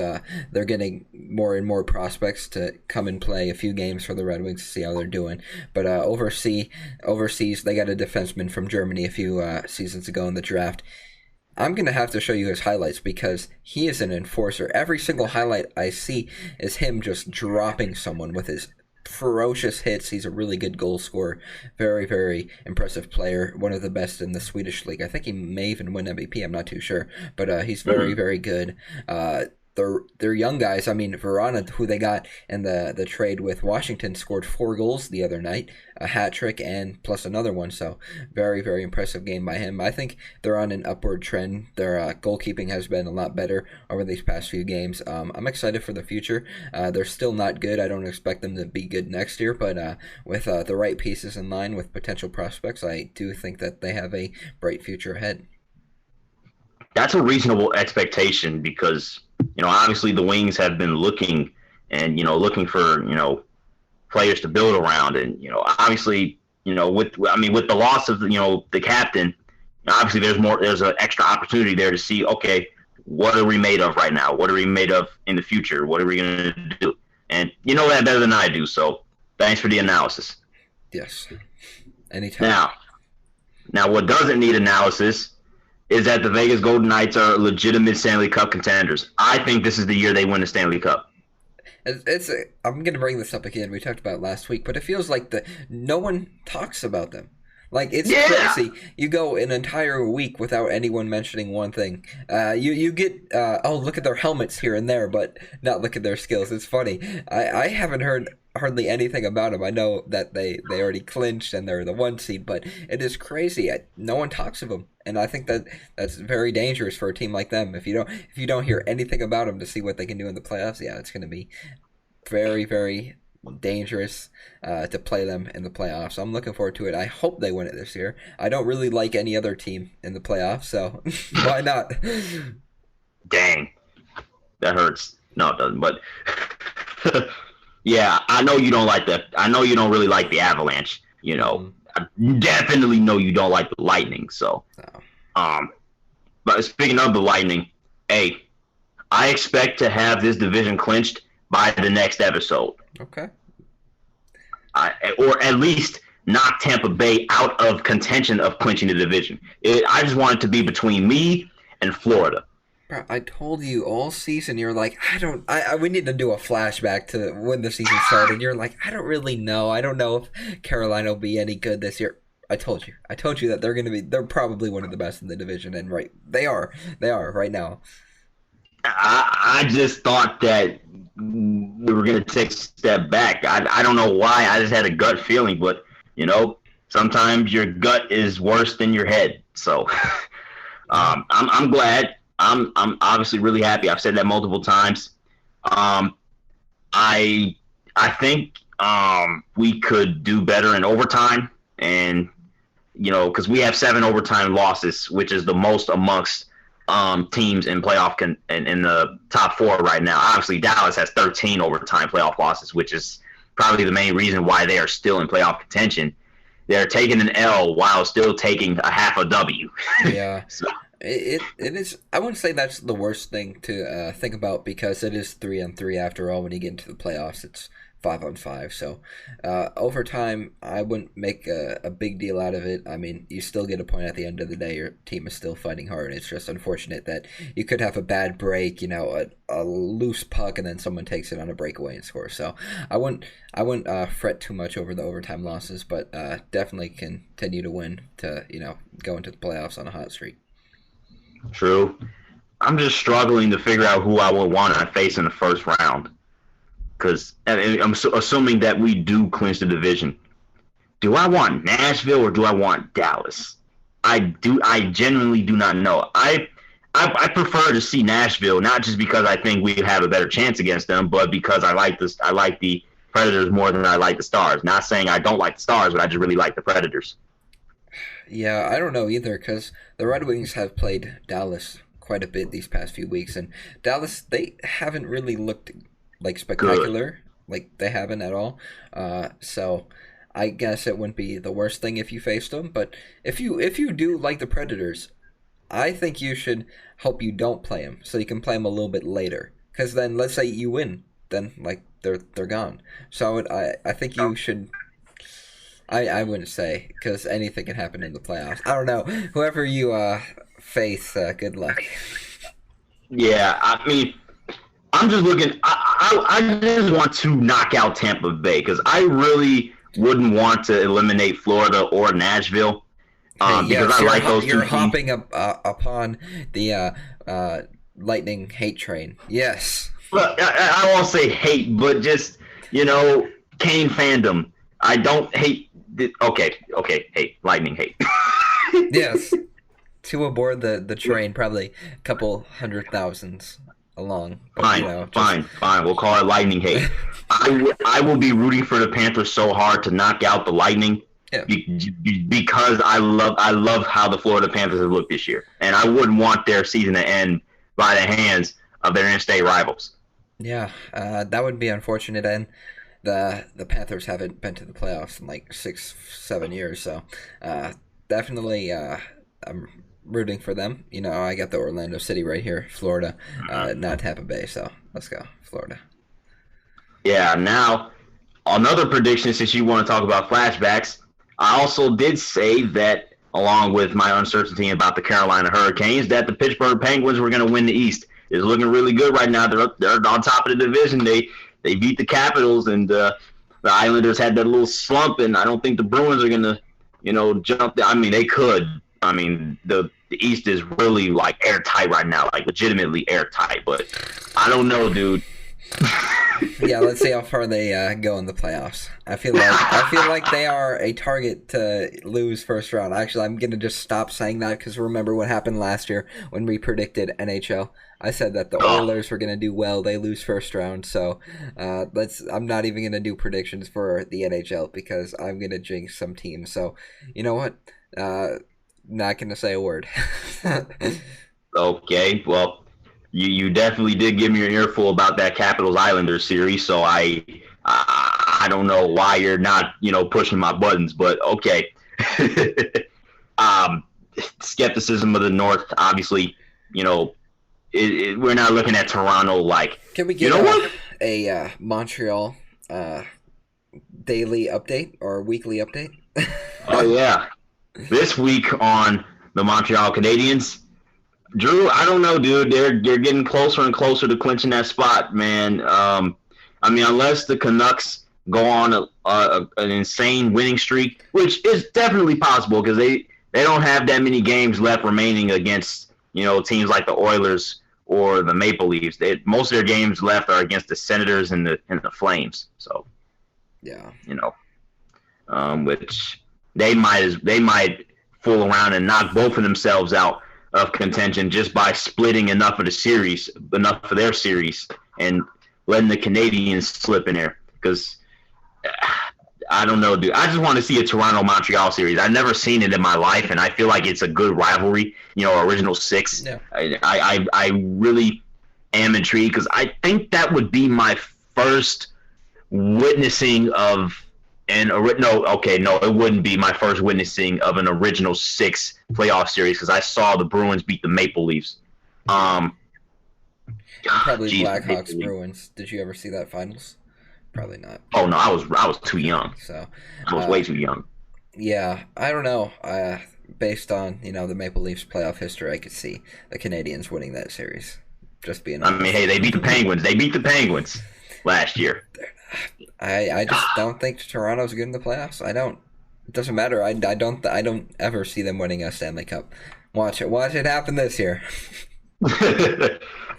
[SPEAKER 4] They're getting more and more prospects to come and play a few games for the Red Wings to see how they're doing. But overseas, they got a defenseman from Germany a few seasons ago in the draft. I'm going to have to show you his highlights because he is an enforcer. Every single highlight I see is him just dropping someone with his ferocious hits. He's a really good goal scorer. Very, very impressive player. One of the best in the Swedish league. I think he may even win MVP. I'm not too sure. But he's very, very good. They're young guys. I mean, Verana, who they got in the trade with Washington, scored 4 goals the other night, a hat trick, and plus another one. So very, very impressive game by him. I think they're on an upward trend. Their goalkeeping has been a lot better over these past few games. I'm excited for the future. They're still not good. I don't expect them to be good next year, but with the right pieces in line with potential prospects, I do think that they have a bright future ahead.
[SPEAKER 3] That's a reasonable expectation because, obviously the Wings have been looking for, players to build around. And, obviously, with the loss of, the captain, obviously there's an extra opportunity there to see, okay, what are we made of right now? What are we made of in the future? What are we going to do? And you know that better than I do, so thanks for the analysis.
[SPEAKER 4] Yes. Anytime.
[SPEAKER 3] Now, what doesn't need analysis is that the Vegas Golden Knights are legitimate Stanley Cup contenders. I think this is the year they win the Stanley Cup.
[SPEAKER 4] I'm going to bring this up again. We talked about it last week, but it feels like no one talks about them. Like, it's crazy. You go an entire week without anyone mentioning one thing. You get, look at their helmets here and there, but not look at their skills. It's funny. I haven't heard hardly anything about them. I know that they already clinched and they're the 1 seed, but it is crazy. No one talks of them. And I think that's very dangerous for a team like them. If you don't hear anything about them to see what they can do in the playoffs, it's going to be very, very dangerous to play them in the playoffs. So I'm looking forward to it. I hope they win it this year. I don't really like any other team in the playoffs, so why not?
[SPEAKER 3] Dang. That hurts. No, it doesn't, but yeah, I know you don't like that. I know you don't really like the Avalanche, you know. I definitely know you don't like the Lightning, so but speaking of the Lightning, hey, I expect to have this division clinched by the next episode.
[SPEAKER 4] Okay.
[SPEAKER 3] Or at least knock Tampa Bay out of contention of clinching the division. I just want it to be between me and Florida.
[SPEAKER 4] Bro, I told you all season, you're like, we need to do a flashback to when the season started. You're like, I don't really know. I don't know if Carolina will be any good this year. I told you that they're probably one of the best in the division, and right, they are right now.
[SPEAKER 3] I just thought that we were going to take a step back. I don't know why. I just had a gut feeling, but you know, sometimes your gut is worse than your head. So I'm glad. I'm obviously really happy. I've said that multiple times. I think we could do better in overtime, and you know, because we have 7 overtime losses, which is the most amongst teams in playoff in the top 4 right now. Obviously, Dallas has 13 overtime playoff losses, which is probably the main reason why they are still in playoff contention. They're taking an L while still taking a half a W.
[SPEAKER 4] Yeah. So. It is. I wouldn't say that's the worst thing to think about, because it is 3-on-3 after all. When you get into the playoffs, it's 5-on-5. So overtime, I wouldn't make a big deal out of it. I mean, you still get a point at the end of the day. Your team is still fighting hard. It's just unfortunate that you could have a bad break, you know, a loose puck, and then someone takes it on a breakaway and scores. So I wouldn't fret too much over the overtime losses, but definitely continue to win to, you know, go into the playoffs on a hot streak.
[SPEAKER 3] True. I'm just struggling to figure out who I would want to face in the first round, because I'm assuming that we do clinch the division. Do I want Nashville or do I want Dallas? I genuinely do not know. I prefer to see Nashville, not just because I think we have a better chance against them, but because I like the Predators more than I like the Stars. Not saying I don't like the Stars, but I just really like the Predators.
[SPEAKER 4] Yeah, I don't know either, because the Red Wings have played Dallas quite a bit these past few weeks, and Dallas, they haven't really looked like spectacular. Good. Like they haven't at all. So I guess it wouldn't be the worst thing if you faced them. But if you do like the Predators, I think you should hope you don't play them, so you can play them a little bit later. Because then, let's say you win, then like they're gone. So I think you should. I wouldn't say, because anything can happen in the playoffs. I don't know. Whoever you face, good luck.
[SPEAKER 3] Yeah, I mean, I'm just looking. I just want to knock out Tampa Bay, because I really wouldn't want to eliminate Florida or Nashville. Because I like those two teams.
[SPEAKER 4] You're hopping upon the Lightning hate train. Yes.
[SPEAKER 3] Well, I won't say hate, but just, you know, Kane fandom. I don't hate. Okay, hate. Lightning hate.
[SPEAKER 4] Yes. 2 aboard the train, probably a couple 100,000 along. But,
[SPEAKER 3] fine,
[SPEAKER 4] you know,
[SPEAKER 3] fine. We'll call it Lightning hate. I will be rooting for the Panthers so hard to knock out the Lightning.
[SPEAKER 4] Yeah.
[SPEAKER 3] Because I love how the Florida Panthers have looked this year, and I wouldn't want their season to end by the hands of their in-state rivals.
[SPEAKER 4] Yeah, that would be unfortunate, and the Panthers haven't been to the playoffs in like 6-7 years, so definitely I'm rooting for them. You know, I got the Orlando City right here, Florida, not Tampa Bay. So let's go, Florida.
[SPEAKER 3] Yeah. Now, another prediction, since you want to talk about flashbacks, I also did say that, along with my uncertainty about the Carolina Hurricanes, that the Pittsburgh Penguins were going to win the East. It's looking really good right now. They're on top of the division. They beat the Capitals, and the Islanders had that little slump, and I don't think the Bruins are going to, jump. I mean, they could. I mean, the East is really, like, airtight right now, like, legitimately airtight. But I don't know, dude.
[SPEAKER 4] Yeah, let's see how far they go in the playoffs. I feel like they are a target to lose first round. Actually, I'm gonna just stop saying that because remember what happened last year when we predicted NHL. I said that the Oilers were gonna do well. They lose first round, so I'm not even gonna do predictions for the NHL because I'm gonna jinx some teams. So you know what? Not gonna say a word.
[SPEAKER 3] Okay, well. You definitely did give me an earful about that Capitals Islanders series, so I don't know why you're not pushing my buttons, but okay. Skepticism of the North, obviously, we're not looking at Toronto like.
[SPEAKER 4] Can we get a Montreal daily update or weekly update?
[SPEAKER 3] Oh yeah, this week on the Montreal Canadiens. Drew, I don't know, dude. They're getting closer and closer to clinching that spot, man. I mean, unless the Canucks go on an insane winning streak, which is definitely possible because they don't have that many games left remaining against teams like the Oilers or the Maple Leafs. Most of their games left are against the Senators and the Flames. So,
[SPEAKER 4] yeah,
[SPEAKER 3] which they might fool around and knock both of themselves out of contention just by splitting enough for their series, and letting the Canadians slip in there. Because I don't know, dude. I just want to see a Toronto-Montreal series. I've never seen it in my life, and I feel like it's a good rivalry. Original six. Yeah. I really am intrigued because I think that would be my first witnessing of it wouldn't be my first witnessing of an original six playoff series because I saw the Bruins beat the Maple Leafs.
[SPEAKER 4] Probably Blackhawks Bruins. Did you ever see that finals? Probably not.
[SPEAKER 3] Oh no, I was too young.
[SPEAKER 4] So
[SPEAKER 3] I was way too young.
[SPEAKER 4] Yeah, I don't know. Based on the Maple Leafs playoff history, I could see the Canadians winning that series. Just being honest.
[SPEAKER 3] I mean, hey, they beat the Penguins. They beat the Penguins last year.
[SPEAKER 4] I just don't think Toronto's good in the playoffs. I don't. It doesn't matter. I don't ever see them winning a Stanley Cup. Watch it happen this year.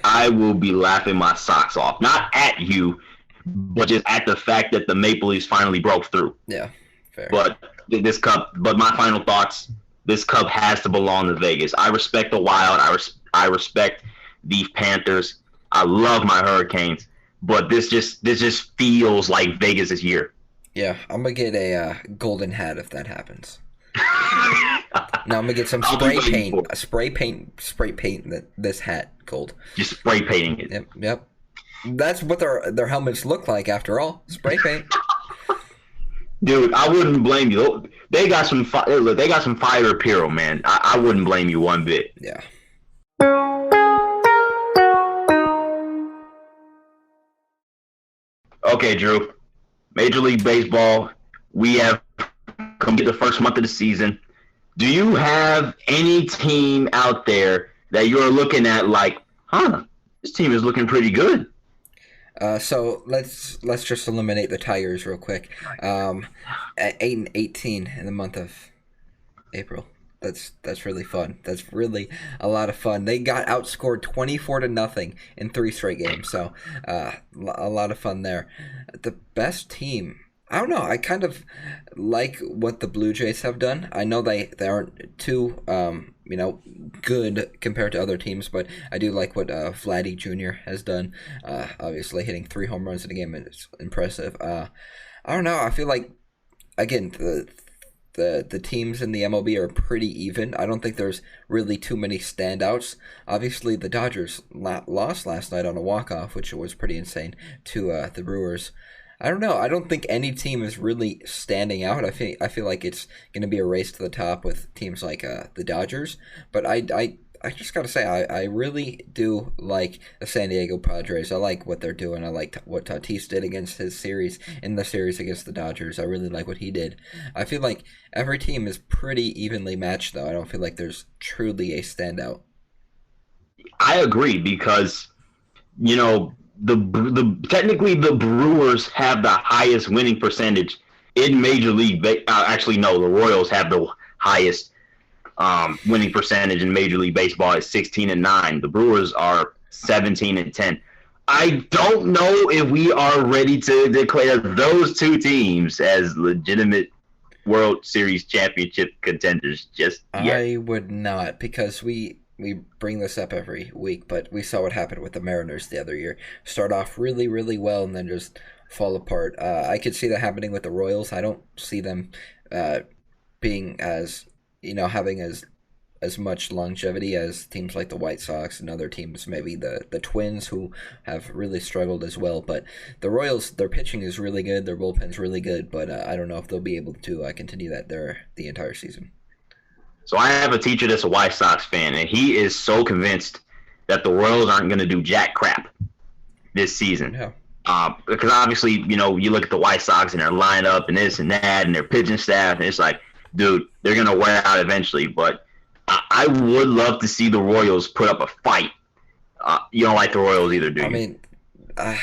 [SPEAKER 3] I will be laughing my socks off. Not at you, but just at the fact that the Maple Leafs finally broke through.
[SPEAKER 4] Yeah, fair.
[SPEAKER 3] But my final thoughts, this cup has to belong to Vegas. I respect the Wild. I respect the Panthers. I love my Hurricanes. But this just feels like Vegas' year.
[SPEAKER 4] Yeah, I'm gonna get a golden hat if that happens. Now I'm gonna get some spray paint this hat gold.
[SPEAKER 3] Just spray painting it.
[SPEAKER 4] Yep. That's what their helmets look like after all. Spray paint.
[SPEAKER 3] Dude, I wouldn't blame you. They got some fire apparel, man. I wouldn't blame you one bit.
[SPEAKER 4] Yeah.
[SPEAKER 3] Okay, Drew. Major League Baseball, we have come to the first month of the season. Do you have any team out there that you're looking at like, this team is looking pretty good?
[SPEAKER 4] So let's just eliminate the Tigers real quick. At 8-18 in the month of April. That's really fun. That's really a lot of fun. They got outscored 24-0 in 3 straight games. So a lot of fun there. The best team, I don't know. I kind of like what the Blue Jays have done. I know they aren't too good compared to other teams, but I do like what Vladdy Jr. has done. Obviously hitting 3 home runs in a game is impressive. I don't know. I feel like again the teams in the MLB are pretty even. I don't think there's really too many standouts. Obviously, the Dodgers lost last night on a walk-off, which was pretty insane, to the Brewers. I don't know. I don't think any team is really standing out. I feel like it's going to be a race to the top with teams like the Dodgers. But I just got to say, I really do like the San Diego Padres. I like what they're doing. I like what Tatis did against his series in the series against the Dodgers. I really like what he did. I feel like every team is pretty evenly matched, though. I don't feel like there's truly a standout.
[SPEAKER 3] I agree because the technically the Brewers have the highest winning percentage in Major League. Actually, no, the Royals have the highest winning percentage in Major League Baseball at 16-9. The Brewers are 17-10. I don't know if we are ready to declare those two teams as legitimate World Series championship contenders just yet.
[SPEAKER 4] I would not, because we bring this up every week, but we saw what happened with the Mariners the other year. Start off really, really well and then just fall apart. I could see that happening with the Royals. I don't see them being as, having as much longevity as teams like the White Sox and other teams, maybe the Twins, who have really struggled as well. But the Royals, their pitching is really good, their bullpen's really good, but I don't know if they'll be able to continue that the entire season.
[SPEAKER 3] So I have a teacher that's a White Sox fan, and he is so convinced that the Royals aren't going to do jack crap this season.
[SPEAKER 4] Yeah.
[SPEAKER 3] Because obviously, you look at the White Sox and their lineup and this and that and their pitching staff, and it's like, dude, they're going to wear out eventually. But I would love to see the Royals put up a fight. You don't like the Royals either, do you?
[SPEAKER 4] I mean, I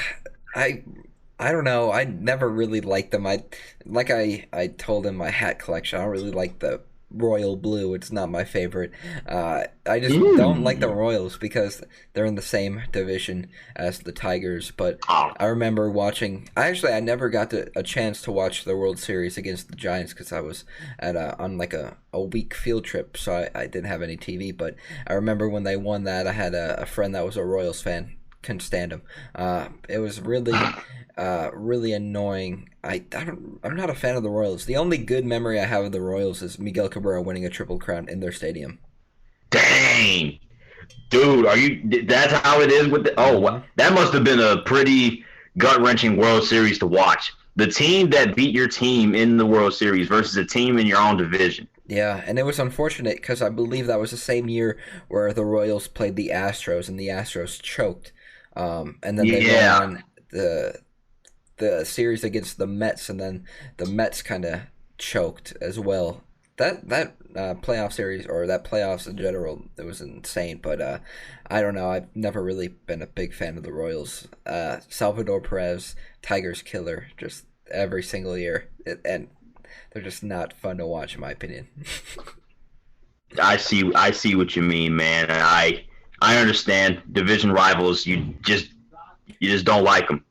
[SPEAKER 4] don't know. I never really liked them. I told in my hat collection, I don't really like the royal blue. It's not my favorite. I just don't like the Royals because they're in the same division as the Tigers. But I remember watching. I never got a chance to watch the World Series against the Giants because I was on like a week field trip, so I didn't have any TV. But I remember when they won that, I had a friend that was a Royals fan. Couldn't stand him. It was really really annoying. I'm not a fan of the Royals. The only good memory I have of the Royals is Miguel Cabrera winning a Triple Crown in their stadium.
[SPEAKER 3] Dang, dude, that's how it is with the. That must have been a pretty gut-wrenching World Series to watch. The team that beat your team in the World Series versus a team in your own division.
[SPEAKER 4] Yeah, and it was unfortunate because I believe that was the same year where the Royals played the Astros and the Astros choked. And then they went on the series against the Mets, and then the Mets kind of choked as well. That playoff series, or that playoffs in general, it was insane. But I don't know. I've never really been a big fan of the Royals. Salvador Perez, Tigers killer, just every single year, and they're just not fun to watch, in my opinion.
[SPEAKER 3] I see what you mean, man. I understand division rivals. You just don't like them.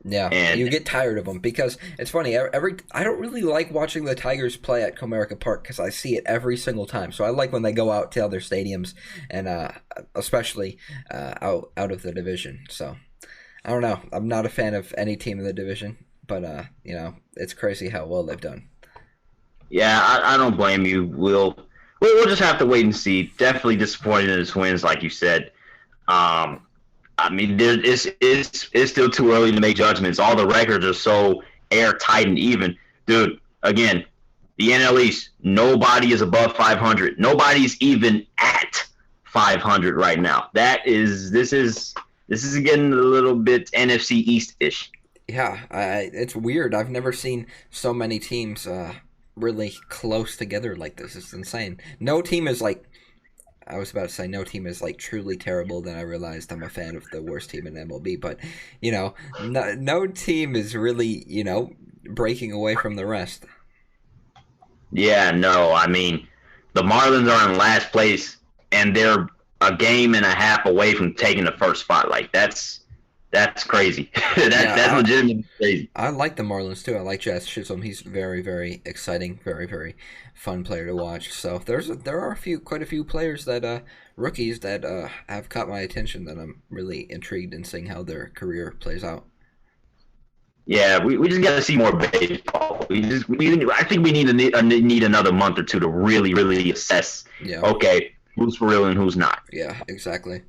[SPEAKER 4] Yeah, and you get tired of them because it's funny. I don't really like watching the Tigers play at Comerica Park because I see it every single time. So I like when they go out to other stadiums, and especially out of the division. So I don't know. I'm not a fan of any team in the division, but it's crazy how well they've done.
[SPEAKER 3] Yeah, I don't blame you. We'll just have to wait and see. Definitely disappointed in the Twins, like you said. I mean, it's still too early to make judgments. All the records are so airtight and even. Dude, again, the NL East, nobody is above 500. Nobody's even at 500 right now. This is getting a little bit NFC East-ish.
[SPEAKER 4] Yeah, it's weird. I've never seen so many teams really close together like this. It's insane. No team is like... I was about to say no team is like truly terrible. Then I realized I'm a fan of the worst team in MLB. But, no team is really, breaking away from the rest.
[SPEAKER 3] Yeah, no. I mean, the Marlins are in last place, and they're a game and a half away from taking the first spot. Like, that's crazy. That's legitimately crazy.
[SPEAKER 4] I like the Marlins, too. I like Jazz Chisholm. He's very, very exciting, very, very fun player to watch. So there are quite a few players that rookies that have caught my attention that I'm really intrigued in seeing how their career plays out.
[SPEAKER 3] Yeah, we just got to see more baseball. I think we need another month or two to really, really assess.
[SPEAKER 4] Yeah.
[SPEAKER 3] Okay, who's for real and who's not.
[SPEAKER 4] Yeah, exactly.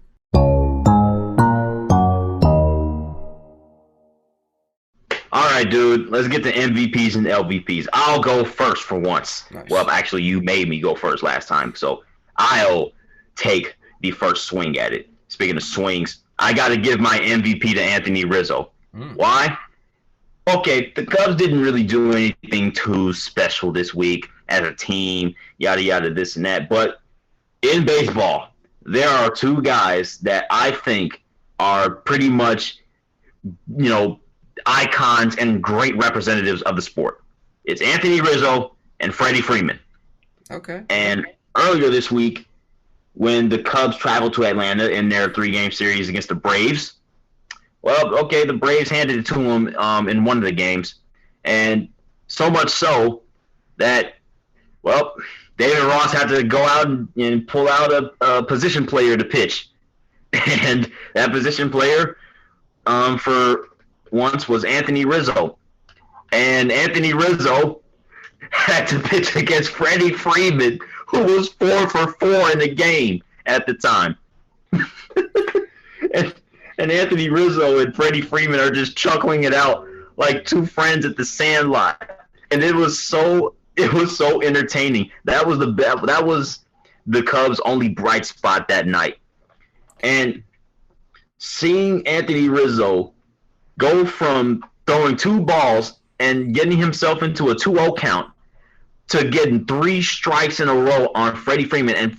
[SPEAKER 3] All right, dude. Let's get to MVPs and LVPs. I'll go first for once.
[SPEAKER 4] Nice.
[SPEAKER 3] Well, actually, you made me go first last time, so I'll take the first swing at it. Speaking of swings, I got to give my MVP to Anthony Rizzo. Why? Okay, the Cubs didn't really do anything too special this week as a team, yada, yada, this and that. But in baseball, there are two guys that I think are pretty much, icons and great representatives of the sport. It's Anthony Rizzo and Freddie Freeman.
[SPEAKER 4] Okay.
[SPEAKER 3] And earlier this week, when the Cubs traveled to Atlanta in their 3-game series against the Braves, well, okay, the Braves handed it to them in one of the games, and so much so that, well, David Ross had to go out and pull out a position player to pitch. And that position player for once was Anthony Rizzo. And Anthony Rizzo had to pitch against Freddie Freeman, who was 4 for 4 in the game at the time. and Anthony Rizzo and Freddie Freeman are just chuckling it out like two friends at the Sandlot. And it was so entertaining. That was the Cubs' only bright spot that night. And seeing Anthony Rizzo go from throwing 2 balls and getting himself into a 2-0 count to getting 3 strikes in a row on Freddie Freeman, and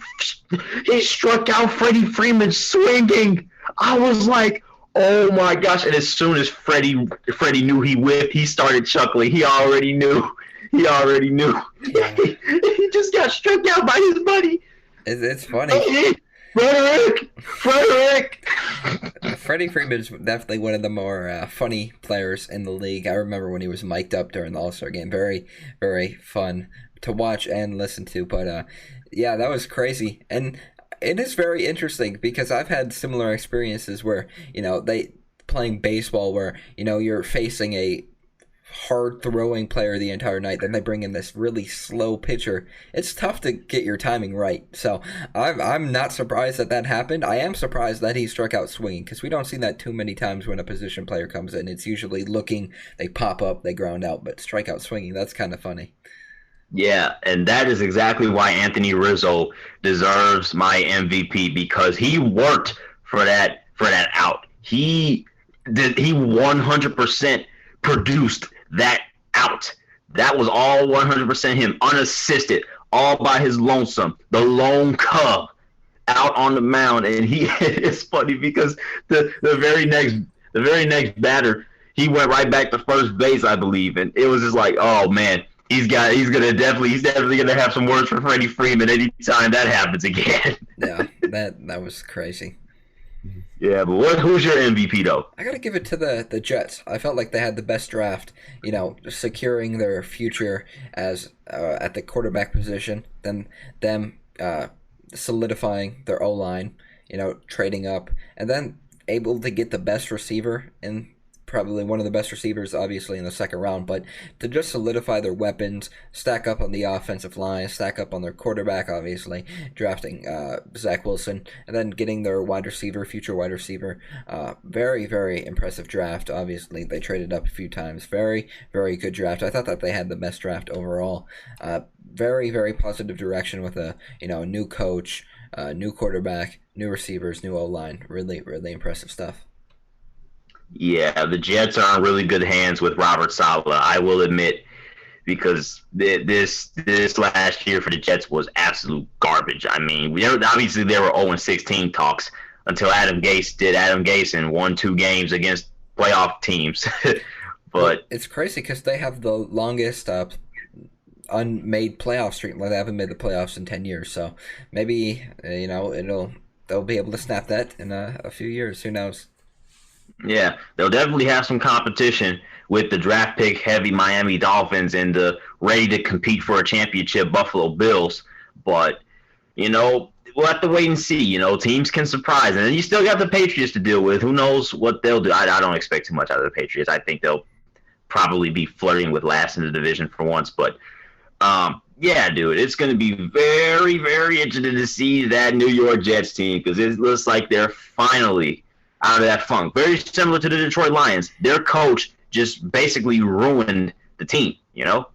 [SPEAKER 3] he struck out Freddie Freeman swinging. I was like, oh my gosh. And as soon as Freddie knew he whiffed, he started chuckling. He already knew. Yeah. He just got struck out by his buddy.
[SPEAKER 4] It's funny.
[SPEAKER 3] Hey, Frederick!
[SPEAKER 4] Freddie Freeman is definitely one of the more funny players in the league. I remember when he was mic'd up during the All-Star game. Very, very fun to watch and listen to. But, yeah, that was crazy. And it is very interesting because I've had similar experiences where, playing baseball where, you're facing a hard-throwing player the entire night, then they bring in this really slow pitcher. It's tough to get your timing right. So I'm not surprised that happened. I am surprised that he struck out swinging because we don't see that too many times when a position player comes in. It's usually looking, they pop up, they ground out, but strike out swinging, that's kind of funny.
[SPEAKER 3] Yeah, and that is exactly why Anthony Rizzo deserves my MVP, because he worked for that out. He 100% produced that out. That was all 100% him, unassisted, all by his lonesome, the lone Cub out on the mound. And it's funny because the very next batter, he went right back to first base, I believe, and it was just like, oh man, he's definitely gonna have some words for Freddie Freeman anytime that happens again.
[SPEAKER 4] Yeah, that was crazy.
[SPEAKER 3] Yeah, but who's your MVP though?
[SPEAKER 4] I gotta give it to the Jets. I felt like they had the best draft, securing their future as at the quarterback position, then them solidifying their O-line, trading up, and then able to get the best receiver in probably one of the best receivers, obviously, in the second round, but to just solidify their weapons, stack up on the offensive line, stack up on their quarterback, obviously, drafting Zach Wilson, and then getting their future wide receiver. Very, very impressive draft, obviously. They traded up a few times. Very, very good draft. I thought that they had the best draft overall. Very, very positive direction with a new coach, new quarterback, new receivers, new O-line. Really, really impressive stuff.
[SPEAKER 3] Yeah, the Jets are in really good hands with Robert Saleh, I will admit, because this last year for the Jets was absolute garbage. I mean, obviously there were 0-16 talks until Adam Gase did Adam Gase and won 2 games against playoff teams. But
[SPEAKER 4] it's crazy because they have the longest unmade playoff streak. Like, they haven't made the playoffs in 10 years, so maybe they'll be able to snap that in a few years. Who knows?
[SPEAKER 3] Yeah, they'll definitely have some competition with the draft pick heavy Miami Dolphins and the ready to compete for a championship Buffalo Bills. But, we'll have to wait and see. Teams can surprise. And then you still got the Patriots to deal with. Who knows what they'll do. I don't expect too much out of the Patriots. I think they'll probably be flirting with last in the division for once. But, yeah, dude, it's going to be very, very interesting to see that New York Jets team, because it looks like they're finally out of that funk. Very similar to the Detroit Lions. Their coach just basically ruined the team, you know?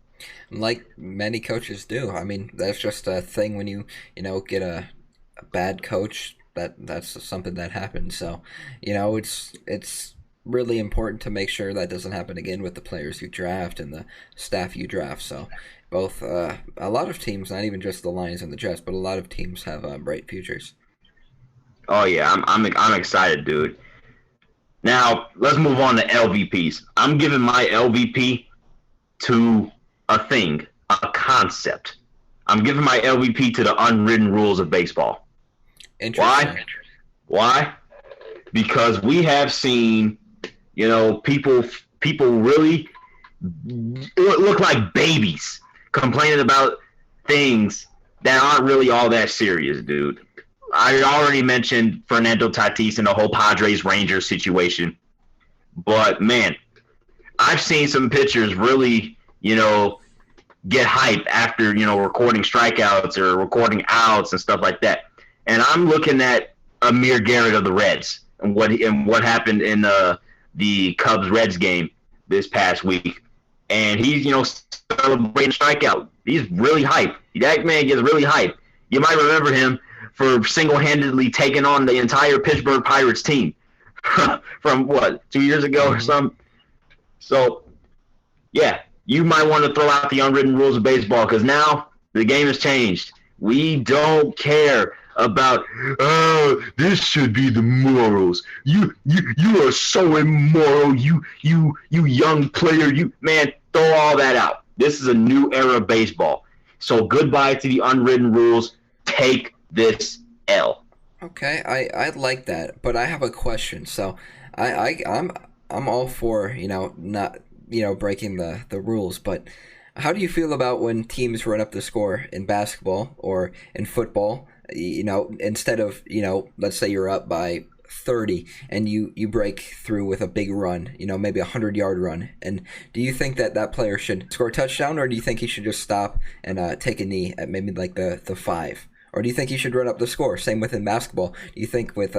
[SPEAKER 4] Like many coaches do. I mean, that's just a thing when get a bad coach. That's something that happens. So, it's really important to make sure that doesn't happen again with the players you draft and the staff you draft. So, both a lot of teams, not even just the Lions and the Jets, but a lot of teams have bright futures.
[SPEAKER 3] Oh yeah, I'm excited, dude. Now let's move on to LVPs. I'm giving my LVP to a thing, a concept. I'm giving my LVP to the unwritten rules of baseball.
[SPEAKER 4] Interesting.
[SPEAKER 3] Why? Because we have seen, people really look like babies complaining about things that aren't really all that serious, dude. I already mentioned Fernando Tatis and the whole Padres-Rangers situation. But, man, I've seen some pitchers really, get hype after, recording strikeouts or recording outs and stuff like that. And I'm looking at Amir Garrett of the Reds and what happened in the Cubs-Reds game this past week. And he's, celebrating strikeout. He's really hype. That man gets really hype. You might remember him for single-handedly taking on the entire Pittsburgh Pirates team from, 2 years ago or something? So, yeah, you might want to throw out the unwritten rules of baseball because now the game has changed. We don't care about, this should be the morals. You are so immoral. You young player. Man, throw all that out. This is a new era of baseball. So goodbye to the unwritten rules. Take this L.
[SPEAKER 4] Okay, I like that, but I have a question. So I'm all for not breaking the rules, but how do you feel about when teams run up the score in basketball or in football? Instead of let's say you're up by 30 and you break through with a big run, maybe 100-yard run, and do you think that player should score a touchdown, or do you think he should just stop and take a knee at maybe like the 5? Or do you think he should run up the score? Same within basketball. Do you think with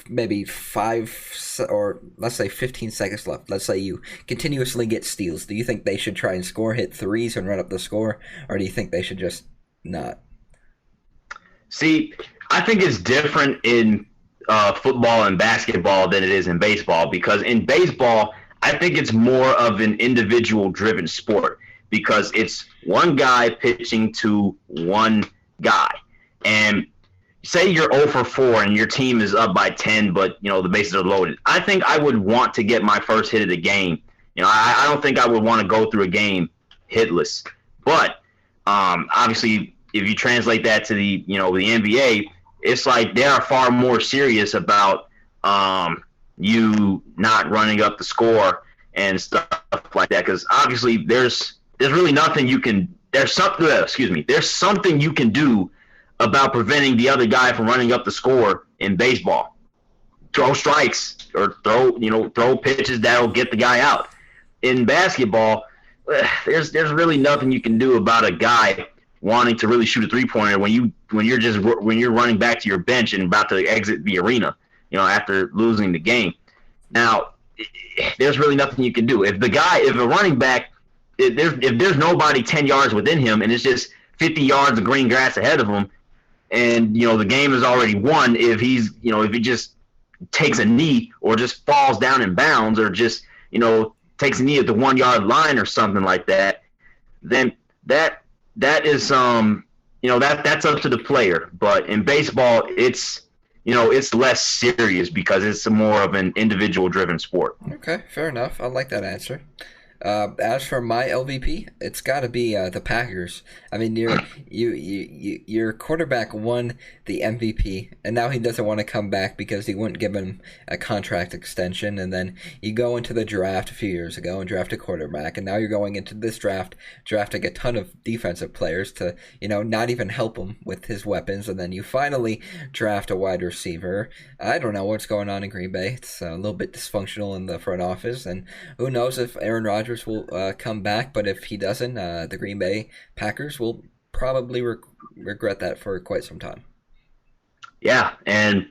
[SPEAKER 4] maybe 5 or let's say 15 seconds left, let's say you continuously get steals, do you think they should try and score, hit threes and run up the score? Or do you think they should just not?
[SPEAKER 3] See, I think it's different in football and basketball than it is in baseball, because in baseball, I think it's more of an individual-driven sport because it's one guy pitching to one guy. And say you're 0 for 4 and your team is up by 10, but the bases are loaded. I think I would want to get my first hit of the game. I don't think I would want to go through a game hitless. But obviously, if you translate that to the the NBA, it's like they are far more serious about you not running up the score and stuff like that. Because obviously, there's really nothing you can. There's something you can do about preventing the other guy from running up the score in baseball. Throw strikes or throw pitches that'll get the guy out. In basketball, there's really nothing you can do about a guy wanting to really shoot a 3-pointer when you're running back to your bench and about to exit the arena, after losing the game. Now, there's really nothing you can do. If a running back, if there's nobody 10 yards within him and it's just 50 yards of green grass ahead of him, and the game is already won, if he just takes a knee or just falls down in bounds or just takes a knee at the 1-yard line or something like that, then that is that's up to the player. But in baseball, it's less serious because it's more of an individual driven sport.
[SPEAKER 4] Okay, fair enough. I like that answer. As for my LVP, it's got to be the Packers. I mean, your quarterback won the MVP, and now he doesn't want to come back because he wouldn't give him a contract extension. And then you go into the draft a few years ago and draft a quarterback, and now you're going into this draft drafting a ton of defensive players to not even help him with his weapons, and then you finally draft a wide receiver. I don't know what's going on in Green Bay. It's a little bit dysfunctional in the front office, and who knows if Aaron Rodgers will come back, but if he doesn't, the Green Bay Packers will probably regret that for quite some time.
[SPEAKER 3] Yeah, and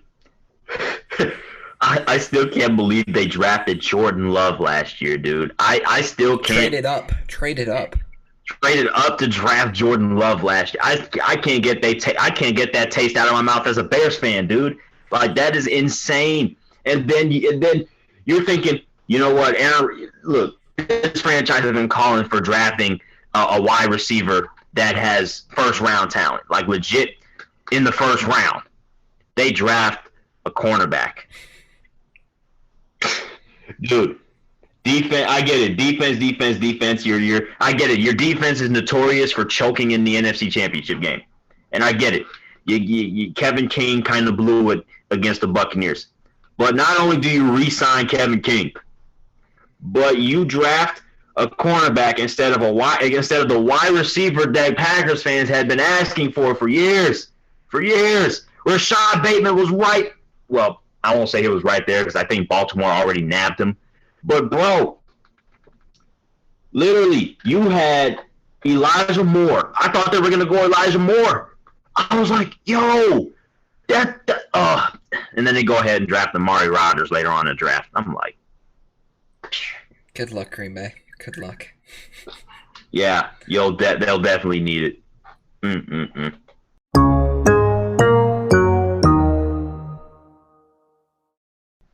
[SPEAKER 3] I still can't believe they drafted Jordan Love last year, dude. I still can't.
[SPEAKER 4] Trade it up.
[SPEAKER 3] Traded up to draft Jordan Love last year. I can't get I can't get that taste out of my mouth as a Bears fan, dude. Like, that is insane. And then you're thinking, you know what, Aaron? Look, this franchise has been calling for drafting a wide receiver that has first round talent, like legit in the first round. They draft a cornerback. Dude, defense, I get it. Defense. I get it. Your defense is notorious for choking in the NFC Championship game, and I get it. Kevin King kind of blew it against the Buccaneers, but not only do you re-sign Kevin King, but you draft a cornerback instead of the wide receiver that Packers fans had been asking for years. For years, Rashad Bateman was right. Well, I won't say he was right there because I think Baltimore already nabbed him. But, bro, literally, you had Elijah Moore. I thought they were going to go Elijah Moore. I was like, yo, and then they go ahead and draft Amari Rodgers later on in the draft. I'm like,
[SPEAKER 4] good luck, Green Bay. Good luck.
[SPEAKER 3] Yeah, they'll definitely need it.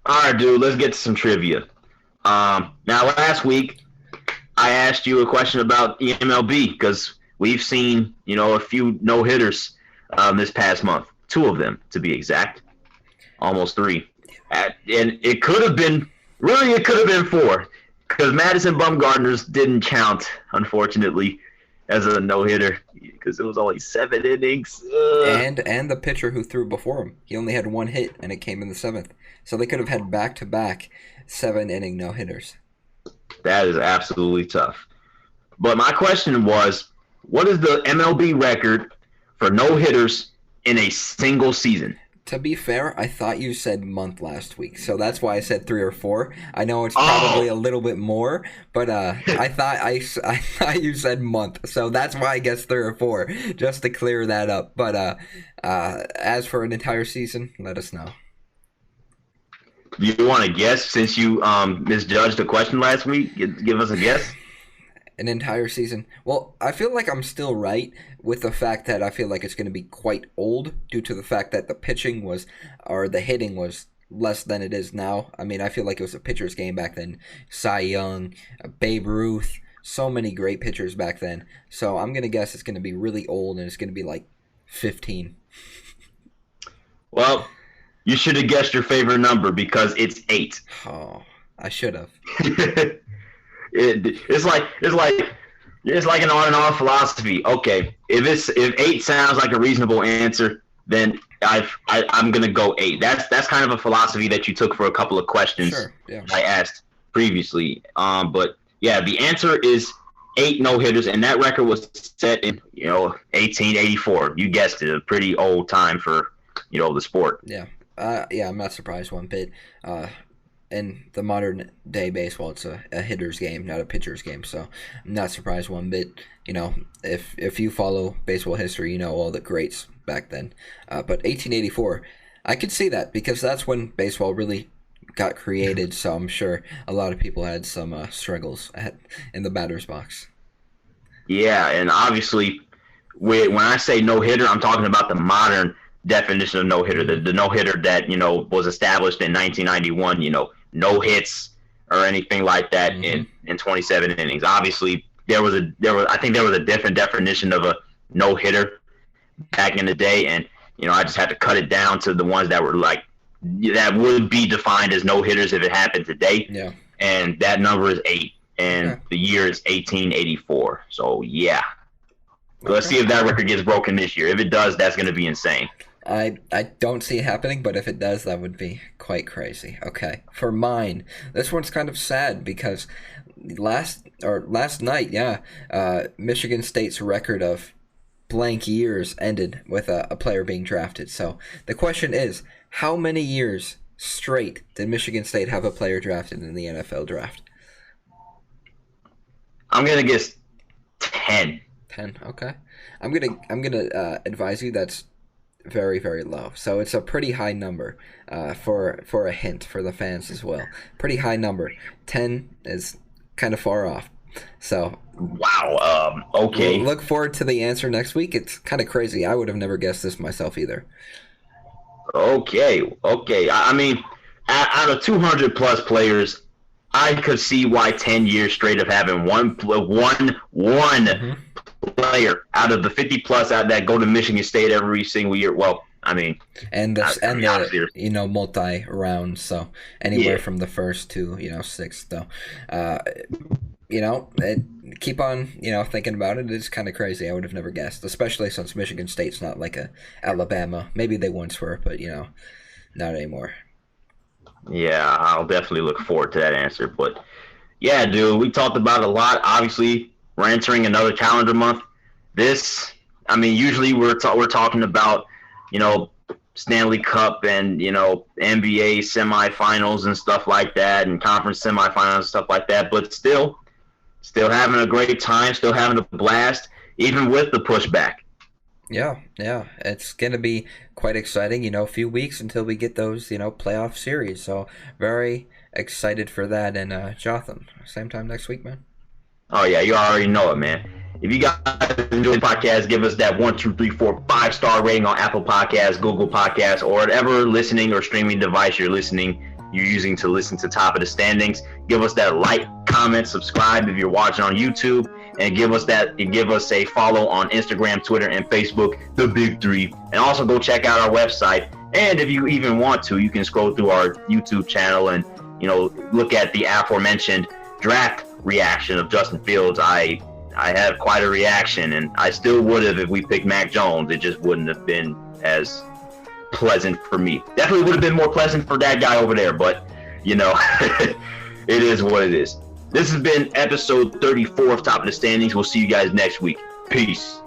[SPEAKER 3] All right, dude, let's get to some trivia. Now, last week, I asked you a question about the MLB because we've seen, a few no-hitters this past month. 2 of them, to be exact. Almost 3. And it could have been 4 because Madison Bumgarner's didn't count, unfortunately, as a no-hitter because it was only 7 innings.
[SPEAKER 4] And the pitcher who threw before him. He only had 1 hit, and it came in the 7th. So they could have had back-to-back 7-inning no-hitters.
[SPEAKER 3] That is absolutely tough. But my question was, what is the MLB record for no-hitters in a single season?
[SPEAKER 4] To be fair, I thought you said month last week, so that's why I said 3 or 4. I know it's probably a little bit more, but I thought you said month, so that's why I guess 3 or 4, just to clear that up. But as for an entire season, let us know.
[SPEAKER 3] Do you want to guess since you misjudged the question last week? Give us a guess.
[SPEAKER 4] An entire season. Well, I feel like I'm still right with the fact that I feel like it's going to be quite old due to the fact that the hitting was less than it is now. I mean, I feel like it was a pitcher's game back then. Cy Young, Babe Ruth, so many great pitchers back then. So I'm going to guess it's going to be really old and it's going to be like 15.
[SPEAKER 3] Well, you should have guessed your favorite number because it's 8.
[SPEAKER 4] Oh, I should have.
[SPEAKER 3] It's like an on and off philosophy. Okay, if 8 sounds like a reasonable answer, then I'm gonna go 8. That's kind of a philosophy that you took for a couple of questions I asked previously. But yeah, the answer is 8 no-hitters, and that record was set in 1884. You guessed it, a pretty old time for the sport.
[SPEAKER 4] Yeah, I'm not surprised one bit. In the modern day baseball, it's a hitter's game, not a pitcher's game. So I'm not surprised one bit. If you follow baseball history, you know all the greats back then. But 1884, I could see that because that's when baseball really got created. So I'm sure a lot of people had some struggles in the batter's box. Yeah,
[SPEAKER 3] and obviously, when I say no-hitter, I'm talking about the modern definition of no-hitter, the no-hitter that was established in 1991. No hits or anything like that in 27 innings. Obviously, I think there was a different definition of a no-hitter back in the day, and I just had to cut it down to the ones that were that would be defined as no-hitters if it happened today.
[SPEAKER 4] Yeah.
[SPEAKER 3] And that number is 8, and the year is 1884. So yeah. Okay. Let's see if that record gets broken this year. If it does, that's going to be insane.
[SPEAKER 4] I don't see it happening, but if it does, that would be quite crazy. Okay, for mine, this one's kind of sad because last night, Michigan State's record of blank years ended with a player being drafted. So the question is, how many years straight did Michigan State have a player drafted in the NFL draft?
[SPEAKER 3] I'm gonna guess 10.
[SPEAKER 4] 10. Okay, I'm gonna advise you that's very, very low. So it's a pretty high number for a hint for the fans as well. Pretty high number. 10 is kind of far off. So
[SPEAKER 3] wow. Okay.
[SPEAKER 4] We'll look forward to the answer next week. It's kind of crazy. I would have never guessed this myself either.
[SPEAKER 3] Okay. I mean, out of 200 plus players, I could see why 10 years straight of having one
[SPEAKER 4] Mm-hmm.
[SPEAKER 3] player out of the 50 plus out that go to Michigan State every single year. Well, I mean,
[SPEAKER 4] the multi rounds, so anywhere from the first to sixth. So, keep on thinking about it. It's kind of crazy. I would have never guessed, especially since Michigan State's not like a Alabama. Maybe they once were, but not anymore.
[SPEAKER 3] Yeah, I'll definitely look forward to that answer. But yeah, dude, we talked about it a lot. Obviously, we're entering another calendar month. Usually we're talking about, Stanley Cup and, NBA semifinals and stuff like that, and conference semifinals and stuff like that. But still having a great time, still having a blast, even with the pushback.
[SPEAKER 4] Yeah, it's going to be quite exciting, a few weeks until we get those, playoff series. So very excited for that. And Jotham, same time next week, man.
[SPEAKER 3] Oh, yeah, you already know it, man. If you guys enjoy the podcast, give us that 1, 2, 3, 4, 5-star rating on Apple Podcasts, Google Podcasts, or whatever listening or streaming device you're using to listen to Top of the Standings. Give us that like, comment, subscribe if you're watching on YouTube, and give us a follow on Instagram, Twitter, and Facebook, the Big Three. And also go check out our website. And if you even want to, you can scroll through our YouTube channel and look at the aforementioned draft reaction of Justin Fields. I have quite a reaction, and I still would have if we picked Mac Jones. It just wouldn't have been as pleasant for me. Definitely would have been more pleasant for that guy over there, but it is what it is. This has been episode 34 of Top of the Standings. We'll see you guys next week. Peace.